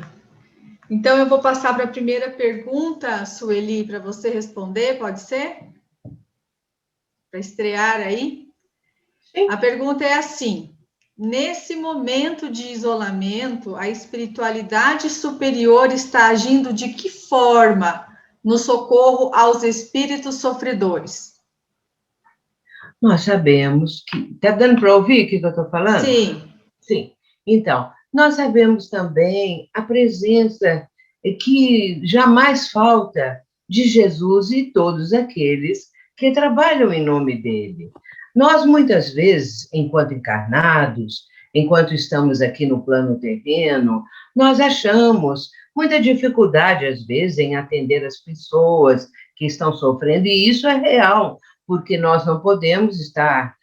Então, eu vou passar para a primeira pergunta, Sueli, para você responder, pode ser? Para estrear aí? Sim. A pergunta é assim: nesse momento de isolamento, a espiritualidade superior está agindo de que forma no socorro aos espíritos sofredores? Nós sabemos que... Está dando para ouvir o que eu estou falando? Sim. Sim. Então, nós sabemos também a presença que jamais falta de Jesus e todos aqueles que trabalham em nome dele. Nós, muitas vezes, enquanto encarnados, enquanto estamos aqui no plano terreno, nós achamos muita dificuldade, às vezes, em atender as pessoas que estão sofrendo, e isso é real, porque nós não podemos estar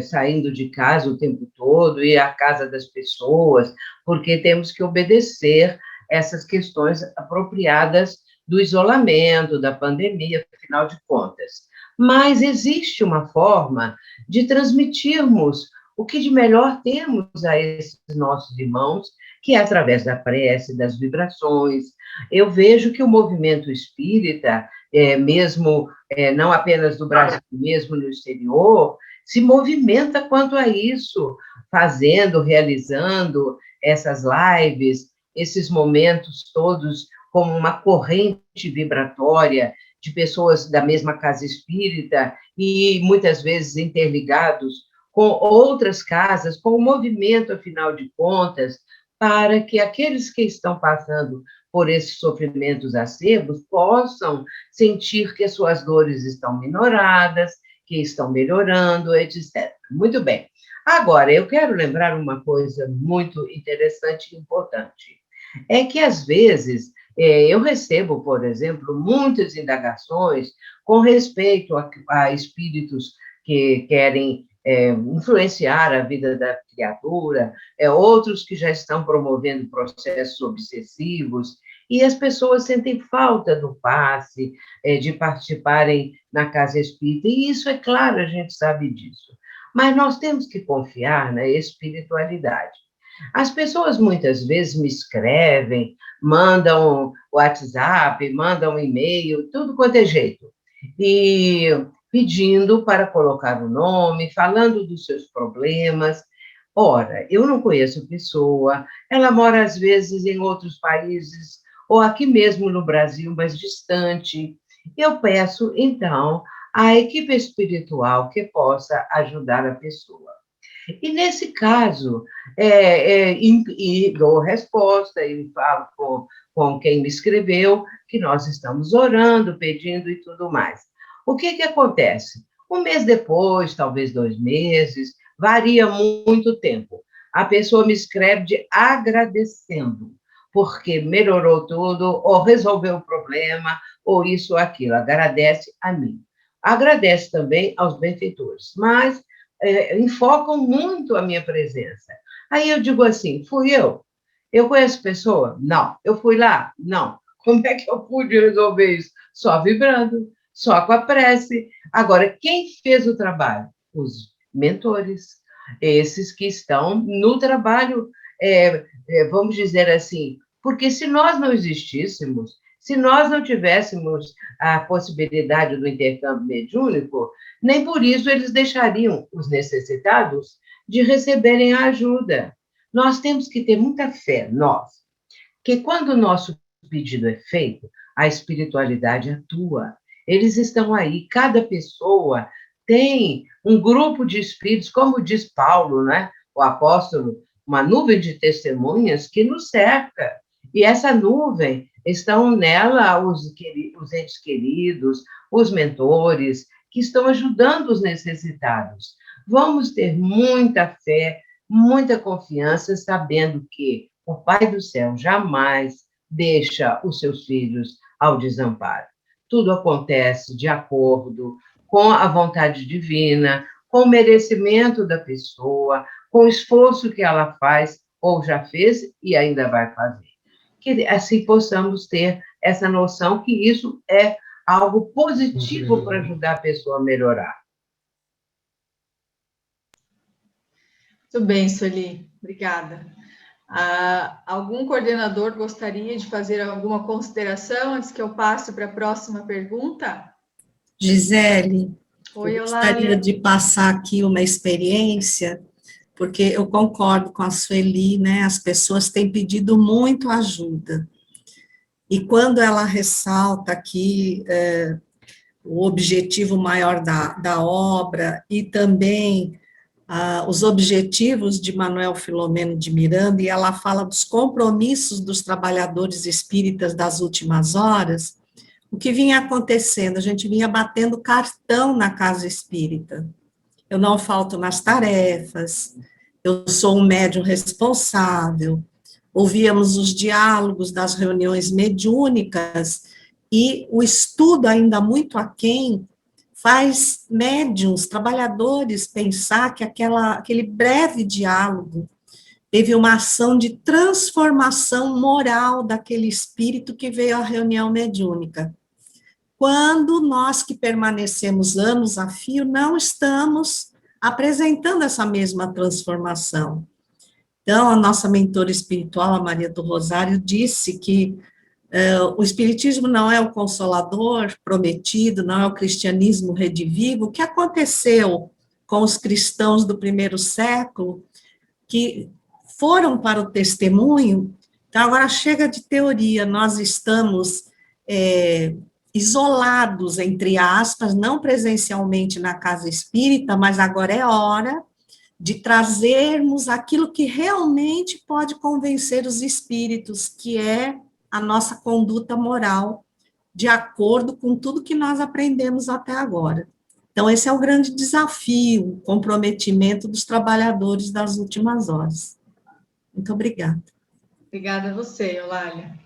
saindo de casa o tempo todo, ir à casa das pessoas, porque temos que obedecer essas questões apropriadas do isolamento, da pandemia, afinal de contas. Mas existe uma forma de transmitirmos o que de melhor temos a esses nossos irmãos, que é através da prece, das vibrações. Eu vejo que o movimento espírita, mesmo não apenas do Brasil, mesmo no exterior, se movimenta quanto a isso, fazendo, realizando essas lives, esses momentos todos como uma corrente vibratória de pessoas da mesma casa espírita e muitas vezes interligados com outras casas, com o movimento, afinal de contas, para que aqueles que estão passando por esses sofrimentos acerbos possam sentir que as suas dores estão minoradas, que estão melhorando, etc. Muito bem. Agora, eu quero lembrar uma coisa muito interessante e importante. É que, às vezes, eu recebo, por exemplo, muitas indagações com respeito a espíritos que querem influenciar a vida da criatura, outros que já estão promovendo processos obsessivos, e as pessoas sentem falta do passe, de participarem na casa espírita, e isso, é claro, a gente sabe disso. Mas nós temos que confiar na espiritualidade. As pessoas muitas vezes me escrevem, mandam WhatsApp, mandam e-mail, tudo quanto é jeito, e pedindo para colocar o nome, falando dos seus problemas. Ora, eu não conheço a pessoa, ela mora às vezes em outros países, ou aqui mesmo no Brasil, mas distante. Eu peço, então, à equipe espiritual que possa ajudar a pessoa. E, nesse caso, dou resposta e falo com quem me escreveu que nós estamos orando, pedindo e tudo mais. O que acontece? Um mês depois, talvez 2 meses, varia muito o tempo. A pessoa me escreve agradecendo, porque melhorou tudo, ou resolveu o problema, ou isso ou aquilo. Agradece a mim. Agradece também aos benfeitores, mas enfocam muito a minha presença. Aí eu digo assim, fui eu? Eu conheço pessoa? Não. Eu fui lá? Não. Como é que eu pude resolver isso? Só vibrando, só com a prece. Agora, quem fez o trabalho? Os mentores, esses que estão no trabalho, vamos dizer assim, porque se nós não existíssemos, se nós não tivéssemos a possibilidade do intercâmbio mediúnico, nem por isso eles deixariam os necessitados de receberem a ajuda. Nós temos que ter muita fé, nós, que quando o nosso pedido é feito, a espiritualidade atua. Eles estão aí, cada pessoa tem um grupo de espíritos, como diz Paulo, né? O apóstolo, uma nuvem de testemunhas que nos cerca. E essa nuvem, estão nela os entes queridos, os mentores, que estão ajudando os necessitados. Vamos ter muita fé, muita confiança, sabendo que o Pai do Céu jamais deixa os seus filhos ao desamparo. Tudo acontece de acordo com a vontade divina, com o merecimento da pessoa, com o esforço que ela faz, ou já fez e ainda vai fazer. Que assim possamos ter essa noção que isso é algo positivo para ajudar a pessoa a melhorar. Muito bem, Sueli. Obrigada. Algum coordenador gostaria de fazer alguma consideração antes que eu passe para a próxima pergunta? Gisele, Oi, eu gostaria Eulália. de passar aqui uma experiência, porque eu concordo com a Sueli, né? As pessoas têm pedido muito ajuda. E quando ela ressalta aqui o objetivo maior da obra e também os objetivos de Manuel Filomeno de Miranda, e ela fala dos compromissos dos trabalhadores espíritas das últimas horas, o que vinha acontecendo? A gente vinha batendo cartão na casa espírita. Eu não falto nas tarefas, eu sou um médium responsável, ouvíamos os diálogos das reuniões mediúnicas, e o estudo ainda muito aquém faz médiuns, trabalhadores, pensar que aquele breve diálogo teve uma ação de transformação moral daquele espírito que veio à reunião mediúnica. Quando nós que permanecemos anos a fio, não estamos apresentando essa mesma transformação. Então, a nossa mentora espiritual, a Maria do Rosário, disse que o espiritismo não é o consolador prometido, não é o cristianismo redivivo. O que aconteceu com os cristãos do primeiro século, que foram para o testemunho? Então, agora chega de teoria, nós estamos isolados, entre aspas, não presencialmente na casa espírita, mas agora é hora de trazermos aquilo que realmente pode convencer os espíritos, que é a nossa conduta moral, de acordo com tudo que nós aprendemos até agora. Então, esse é o grande desafio, o comprometimento dos trabalhadores das últimas horas. Muito obrigada. Obrigada a você, Eulália.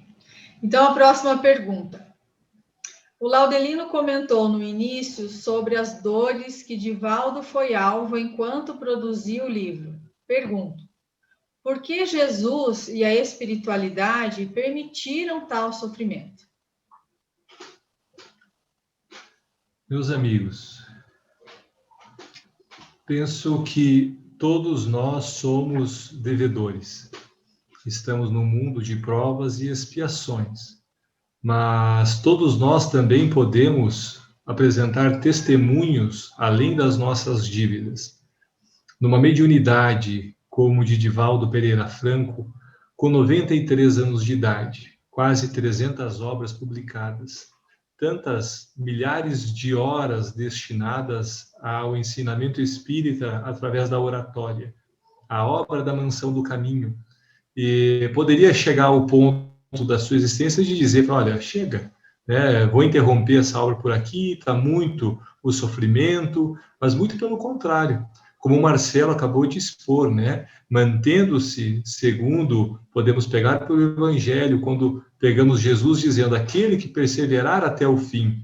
Então, a próxima pergunta. O Laudelino comentou no início sobre as dores que Divaldo foi alvo enquanto produzia o livro. Pergunto, por que Jesus e a espiritualidade permitiram tal sofrimento? Meus amigos, penso que todos nós somos devedores. Estamos num mundo de provas e expiações. Mas todos nós também podemos apresentar testemunhos além das nossas dívidas. Numa mediunidade como de Divaldo Pereira Franco, com 93 anos de idade, quase 300 obras publicadas, tantas milhares de horas destinadas ao ensinamento espírita através da oratória, a obra da Mansão do Caminho, e poderia chegar ao ponto da sua existência de dizer, olha, chega, né, vou interromper essa obra por aqui, está muito o sofrimento, mas muito pelo contrário, como o Marcelo acabou de expor, né, mantendo-se segundo, podemos pegar pelo Evangelho, quando pegamos Jesus dizendo, aquele que perseverar até o fim,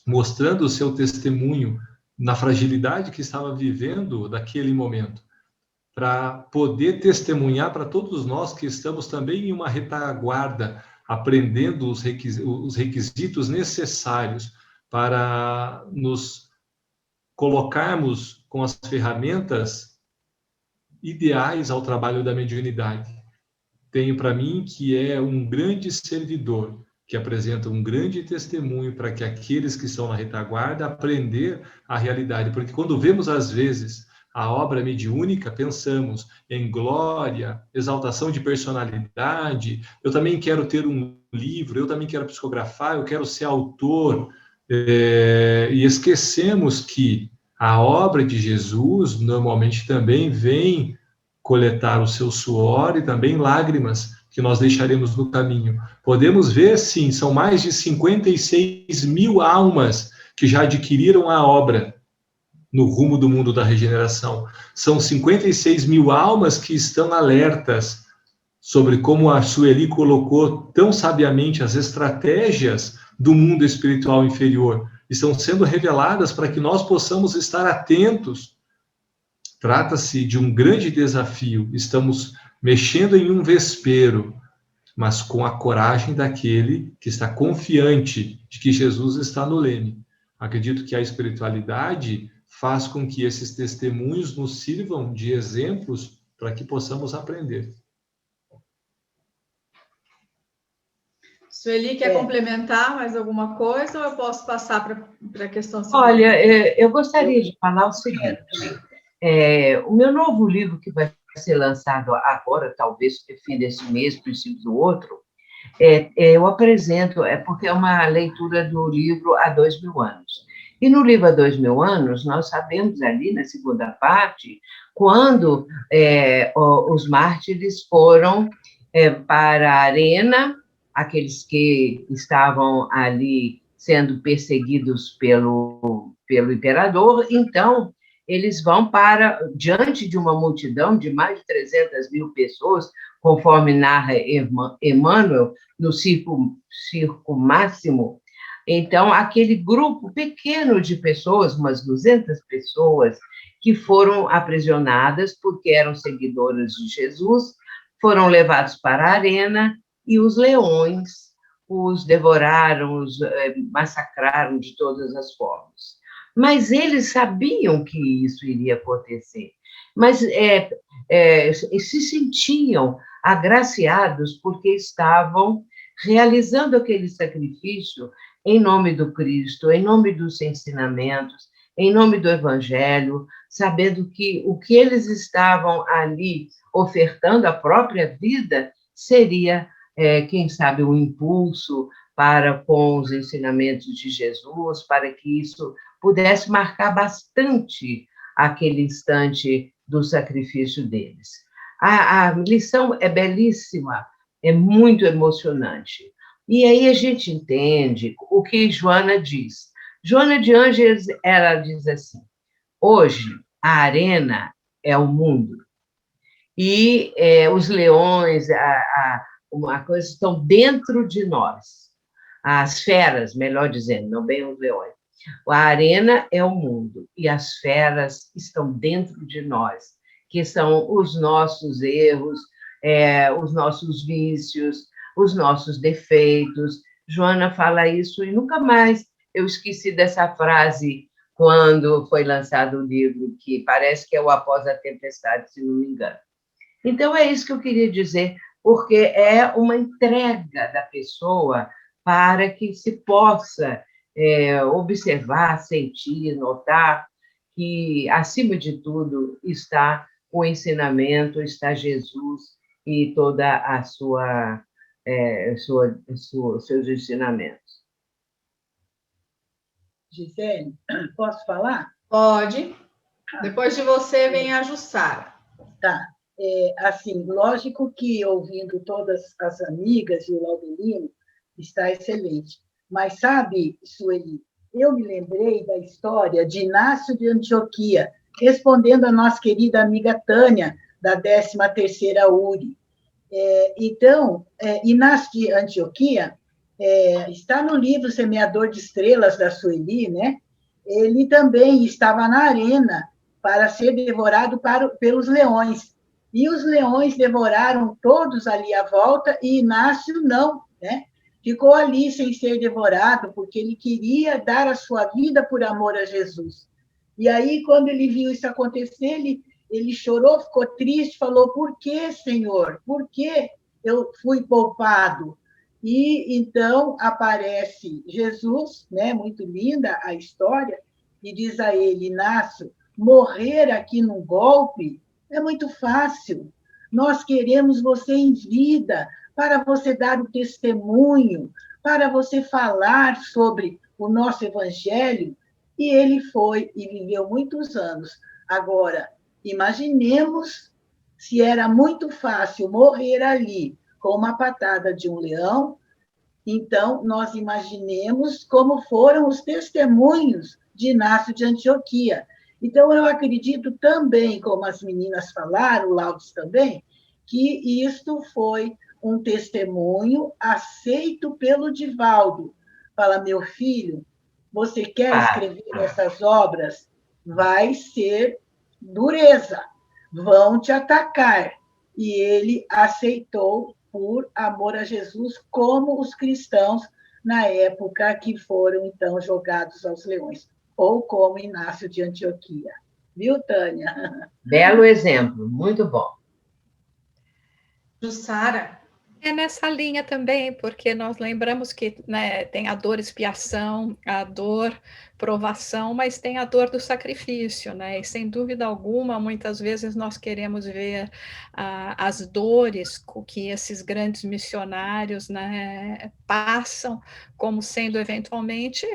mostrando o seu testemunho na fragilidade que estava vivendo naquele momento, para poder testemunhar para todos nós que estamos também em uma retaguarda, aprendendo os requisitos necessários para nos colocarmos com as ferramentas ideais ao trabalho da mediunidade. Tenho para mim que é um grande servidor, que apresenta um grande testemunho para que aqueles que estão na retaguarda aprender a realidade, porque quando vemos às vezes a obra mediúnica, pensamos em glória, exaltação de personalidade, eu também quero ter um livro, eu também quero psicografar, eu quero ser autor, e esquecemos que a obra de Jesus normalmente também vem coletar o seu suor e também lágrimas que nós deixaremos no caminho. Podemos ver, sim, são mais de 56 mil almas que já adquiriram a obra no rumo do mundo da regeneração. São 56 mil almas que estão alertas sobre como a Sueli colocou tão sabiamente as estratégias do mundo espiritual inferior. Estão sendo reveladas para que nós possamos estar atentos. Trata-se de um grande desafio. Estamos mexendo em um vespeiro, mas com a coragem daquele que está confiante de que Jesus está no leme. Acredito que a espiritualidade faz com que esses testemunhos nos sirvam de exemplos para que possamos aprender. Sueli, quer complementar mais alguma coisa ou eu posso passar para a questão seguinte? Olha, eu gostaria de falar o seguinte. O meu novo livro, que vai ser lançado agora, talvez no fim desse mês, princípio do outro, eu apresento, porque é uma leitura do livro Há 2000 anos. E no livro Há 2000 anos, nós sabemos ali, na segunda parte, quando os mártires foram para a arena, aqueles que estavam ali sendo perseguidos pelo imperador, então, eles vão diante de uma multidão de mais de 300 mil pessoas, conforme narra Emmanuel, no circo máximo. Então, aquele grupo pequeno de pessoas, umas 200 pessoas, que foram aprisionadas porque eram seguidoras de Jesus, foram levados para a arena e os leões os devoraram, os massacraram de todas as formas. Mas eles sabiam que isso iria acontecer, mas se sentiam agraciados porque estavam realizando aquele sacrifício em nome do Cristo, em nome dos ensinamentos, em nome do Evangelho, sabendo que o que eles estavam ali ofertando, a própria vida, seria, quem sabe, um impulso com os ensinamentos de Jesus, para que isso pudesse marcar bastante aquele instante do sacrifício deles. A lição é belíssima, é muito emocionante. E aí a gente entende o que Joana diz. Joana de Ângeles, ela diz assim: hoje a arena é o mundo e os leões, uma coisa, estão dentro de nós. As feras, melhor dizendo, não bem os leões. A arena é o mundo e as feras estão dentro de nós, que são os nossos erros, os nossos vícios, os nossos defeitos. Joana fala isso e nunca mais eu esqueci dessa frase quando foi lançado o livro, que parece que é o Após a Tempestade, se não me engano. Então, é isso que eu queria dizer, porque é uma entrega da pessoa para que se possa observar, sentir, notar que, acima de tudo, está o ensinamento, está Jesus e toda a seus ensinamentos. Gisele, posso falar? Pode. Depois de você, vem a Jussara. Tá. Assim, lógico que ouvindo todas as amigas e o Laudelino está excelente. Mas sabe, Sueli, eu me lembrei da história de Inácio de Antioquia, respondendo a nossa querida amiga Tânia, da 13ª URI. Então, Inácio de Antioquia está no livro Semeador de Estrelas, da Sueli, né? Ele também estava na arena para ser devorado pelos leões. E os leões devoraram todos ali à volta, e Inácio não, né? Ficou ali sem ser devorado, porque ele queria dar a sua vida por amor a Jesus. E aí, quando ele viu isso acontecer, ele chorou, ficou triste, falou: por que, Senhor? Por que eu fui poupado? E então aparece Jesus, né? Muito linda a história, e diz a ele: Inácio, morrer aqui num golpe é muito fácil. Nós queremos você em vida, para você dar o testemunho, para você falar sobre o nosso Evangelho. E ele foi e viveu muitos anos. Agora, imaginemos se era muito fácil morrer ali com uma patada de um leão, então nós imaginemos como foram os testemunhos de Inácio de Antioquia. Então, eu acredito também, como as meninas falaram, o Laudes também, que isto foi um testemunho aceito pelo Divaldo. Fala: meu filho, você quer escrever essas obras? Vai ser dureza, vão te atacar. E ele aceitou por amor a Jesus, como os cristãos na época que foram, então, jogados aos leões, ou como Inácio de Antioquia. Viu, Tânia? Belo exemplo, muito bom. Jussara, É nessa linha também, porque nós lembramos que, né, tem a dor expiação, a dor provação, mas tem a dor do sacrifício, né? E sem dúvida alguma, muitas vezes nós queremos ver as dores que esses grandes missionários, né, passam como sendo eventualmente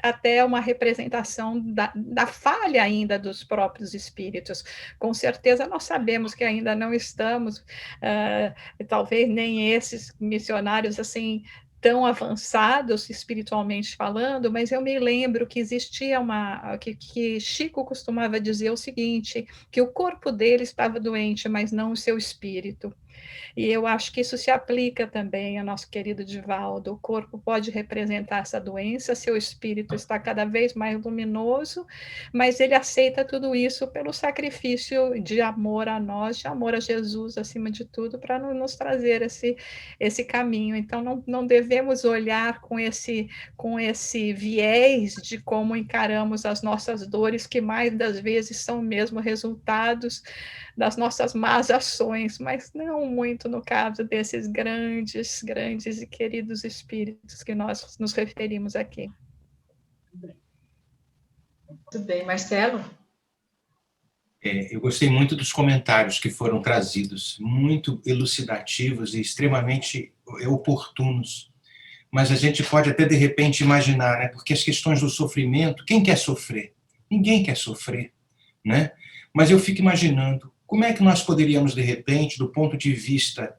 até uma representação da falha ainda dos próprios espíritos. Com certeza nós sabemos que ainda não estamos, talvez nem esses missionários assim tão avançados espiritualmente falando, mas eu me lembro que existia que Chico costumava dizer o seguinte, que o corpo dele estava doente, mas não o seu espírito. E eu acho que isso se aplica também ao nosso querido Divaldo. O corpo pode representar essa doença, seu espírito está cada vez mais luminoso, mas ele aceita tudo isso pelo sacrifício de amor a nós, de amor a Jesus, acima de tudo, para nos trazer esse caminho. Então, não devemos olhar com esse viés de como encaramos as nossas dores, que mais das vezes são mesmo resultados das nossas más ações, mas não muito no caso desses grandes, grandes e queridos espíritos que nós nos referimos aqui. Muito bem, Marcelo? Eu gostei muito dos comentários que foram trazidos, muito elucidativos e extremamente oportunos. Mas a gente pode até, de repente, imaginar, né? Porque as questões do sofrimento, quem quer sofrer? Ninguém quer sofrer, né? Mas eu fico imaginando, como é que nós poderíamos, de repente, do ponto de vista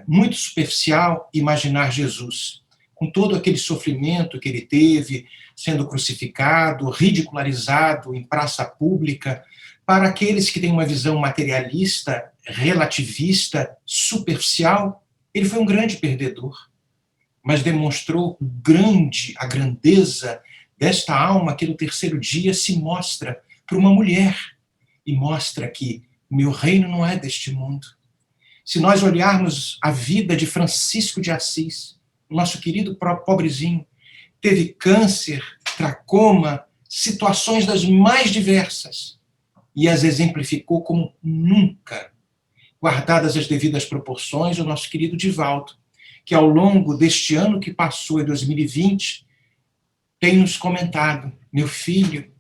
muito superficial, imaginar Jesus, com todo aquele sofrimento que ele teve, sendo crucificado, ridicularizado em praça pública, para aqueles que têm uma visão materialista, relativista, superficial, ele foi um grande perdedor, mas demonstrou a grandeza desta alma que no terceiro dia se mostra para uma mulher, e mostra que meu reino não é deste mundo. Se nós olharmos a vida de Francisco de Assis, o nosso querido pobrezinho, teve câncer, tracoma, situações das mais diversas, e as exemplificou como nunca, guardadas as devidas proporções, o nosso querido Divaldo, que ao longo deste ano que passou, em 2020, tem nos comentado, meu filho,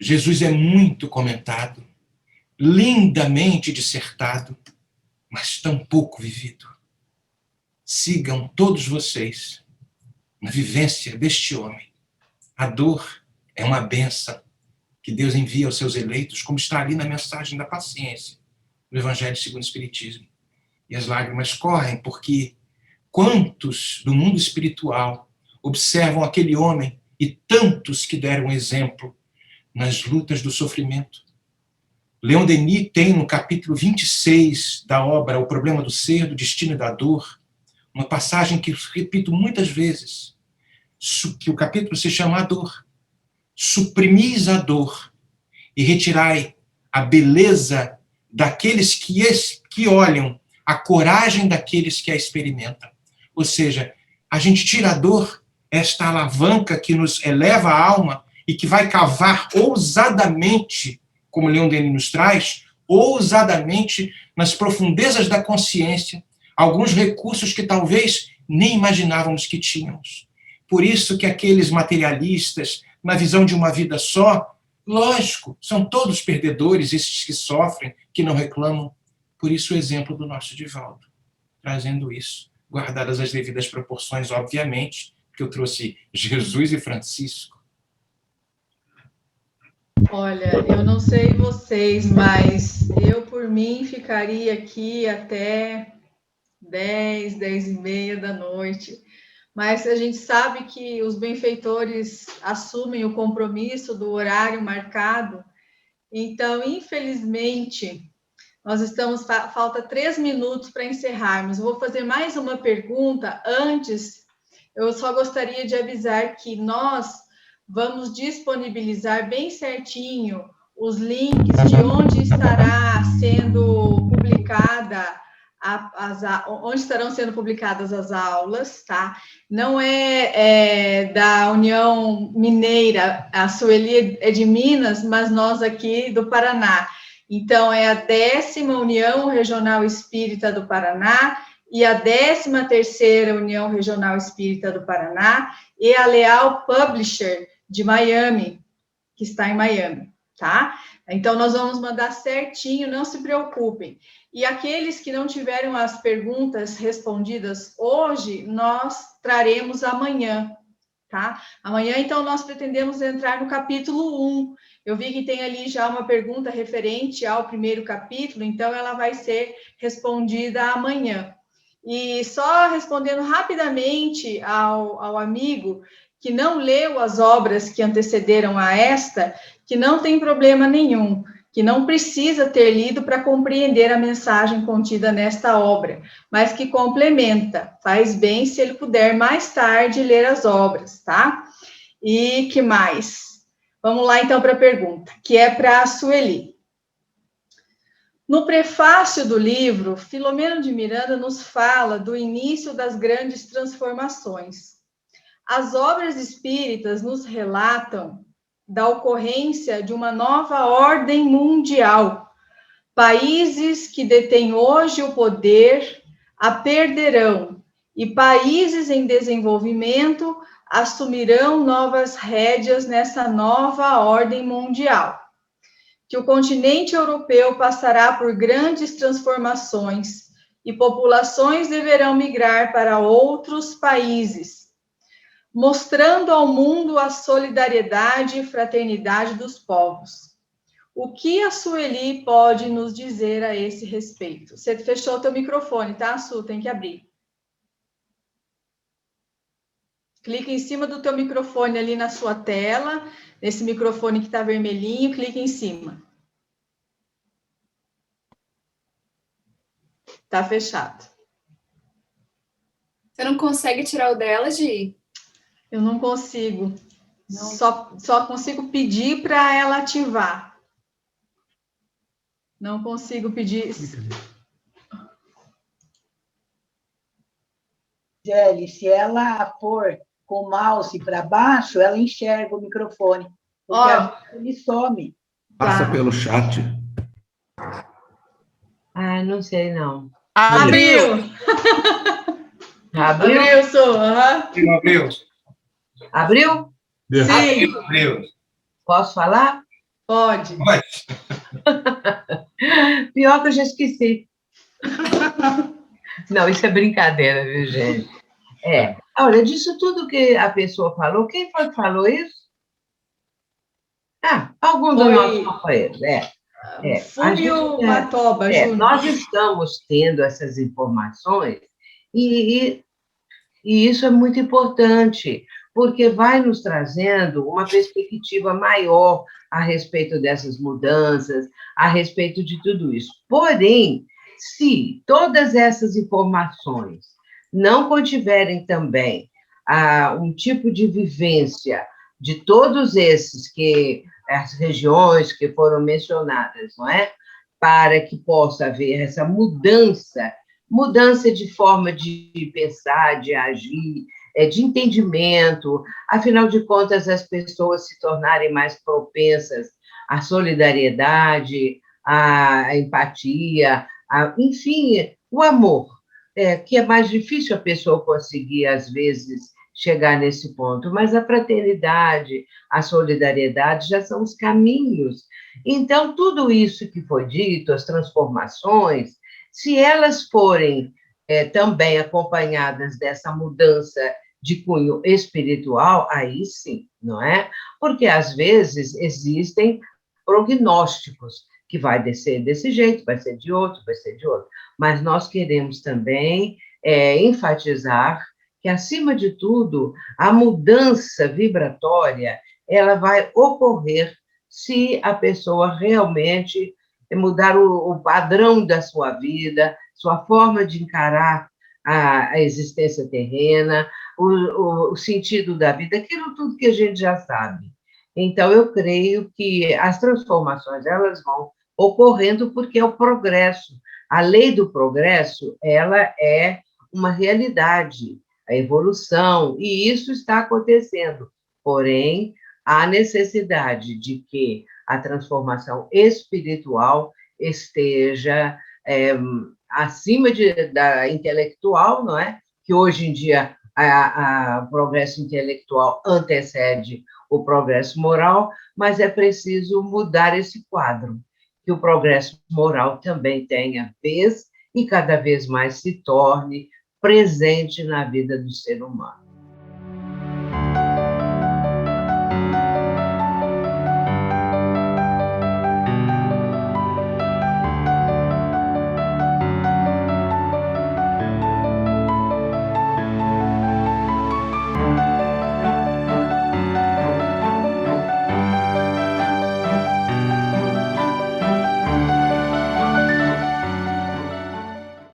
Jesus é muito comentado, lindamente dissertado, mas tão pouco vivido. Sigam todos vocês na vivência deste homem. A dor é uma bênção que Deus envia aos seus eleitos, como está ali na mensagem da paciência, no Evangelho segundo o Espiritismo. E as lágrimas correm porque quantos do mundo espiritual observam aquele homem e tantos que deram exemplo nas lutas do sofrimento. Leon Denis tem no capítulo 26 da obra O Problema do Ser, do Destino e da Dor, uma passagem que repito muitas vezes, que o capítulo se chama A Dor. Suprimis a dor e retirai a beleza daqueles que olham, a coragem daqueles que a experimentam. Ou seja, a gente tira a dor, esta alavanca que nos eleva a alma e que vai cavar ousadamente, como Leon Denis nos traz, ousadamente nas profundezas da consciência, alguns recursos que talvez nem imaginávamos que tínhamos. Por isso que aqueles materialistas, na visão de uma vida só, lógico, são todos perdedores, esses que sofrem, que não reclamam. Por isso o exemplo do nosso Divaldo, trazendo isso, guardadas as devidas proporções, obviamente, porque eu trouxe Jesus e Francisco. Olha, eu não sei vocês, mas eu, por mim, ficaria aqui até 10, 10h30 da noite. Mas a gente sabe que os benfeitores assumem o compromisso do horário marcado. Então, infelizmente, falta 3 minutos para encerrarmos. Eu vou fazer mais uma pergunta. Antes, eu só gostaria de avisar que nós vamos disponibilizar bem certinho os links de onde estará sendo publicada onde estarão sendo publicadas as aulas, tá? Não é da União Mineira, a Sueli é de Minas, mas nós aqui do Paraná. Então, é a 10ª União Regional Espírita do Paraná e a 13ª União Regional Espírita do Paraná e a Leal Publisher de Miami, que está em Miami, tá? Então, nós vamos mandar certinho, não se preocupem. E aqueles que não tiveram as perguntas respondidas hoje, nós traremos amanhã, tá? Amanhã, então, nós pretendemos entrar no capítulo 1. Eu vi que tem ali já uma pergunta referente ao primeiro capítulo, então ela vai ser respondida amanhã. E só respondendo rapidamente ao amigo que não leu as obras que antecederam a esta, que não tem problema nenhum, que não precisa ter lido para compreender a mensagem contida nesta obra, mas que complementa, faz bem se ele puder mais tarde ler as obras, tá? E que mais? Vamos lá então para a pergunta, que é para a Sueli. No prefácio do livro, Filomeno de Miranda nos fala do início das grandes transformações. As obras espíritas nos relatam da ocorrência de uma nova ordem mundial. Países que detêm hoje o poder a perderão, e países em desenvolvimento assumirão novas rédeas nessa nova ordem mundial. Que o continente europeu passará por grandes transformações e populações deverão migrar para outros países, mostrando ao mundo a solidariedade e fraternidade dos povos. O que a Sueli pode nos dizer a esse respeito? Você fechou o teu microfone, tá, Su? Tem que abrir. Clica em cima do teu microfone ali na sua tela, nesse microfone que está vermelhinho, clica em cima. Tá fechado. Você não consegue tirar o dela, Gi? Eu não consigo. Não. Só consigo pedir para ela ativar. Não consigo pedir. Gisele, se ela for com o mouse para baixo, ela enxerga o microfone. Porque ele some. Passa pelo chat. Ah, não sei, não. Abriu! Abriu? Su. Uhum. Abriu. Abriu? Sim. Abriu. Posso falar? Pode. Pior que eu já esqueci. Não, isso é brincadeira, viu, gente? Olha, disso tudo que a pessoa falou, quem foi que falou isso? Algum dos nossos companheiros, Fúvio Matoba, Júnior. Nós estamos tendo essas informações e isso é muito importante, porque vai nos trazendo uma perspectiva maior a respeito dessas mudanças, a respeito de tudo isso. Porém, se todas essas informações não contiverem também um tipo de vivência de todos as regiões que foram mencionadas, não é? Para que possa haver essa mudança de forma de pensar, de agir, de entendimento, afinal de contas, as pessoas se tornarem mais propensas à solidariedade, à empatia, enfim, o amor, que é mais difícil a pessoa conseguir, às vezes, chegar nesse ponto, mas a fraternidade, a solidariedade já são os caminhos. Então, tudo isso que foi dito, as transformações, se elas forem também acompanhadas dessa mudança de cunho espiritual, aí sim, não é? Porque, às vezes, existem prognósticos, que vai descer desse jeito, vai ser de outro, mas nós queremos também enfatizar que, acima de tudo, a mudança vibratória, ela vai ocorrer se a pessoa realmente mudar o padrão da sua vida, sua forma de encarar a existência terrena, o sentido da vida, aquilo tudo que a gente já sabe. Então, eu creio que as transformações, elas vão ocorrendo porque é o progresso. A lei do progresso, ela é uma realidade, a evolução, e isso está acontecendo. Porém, há necessidade de que a transformação espiritual esteja acima da intelectual, não é? Que hoje em dia o progresso intelectual antecede o progresso moral, mas é preciso mudar esse quadro, que o progresso moral também tenha vez e cada vez mais se torne presente na vida do ser humano.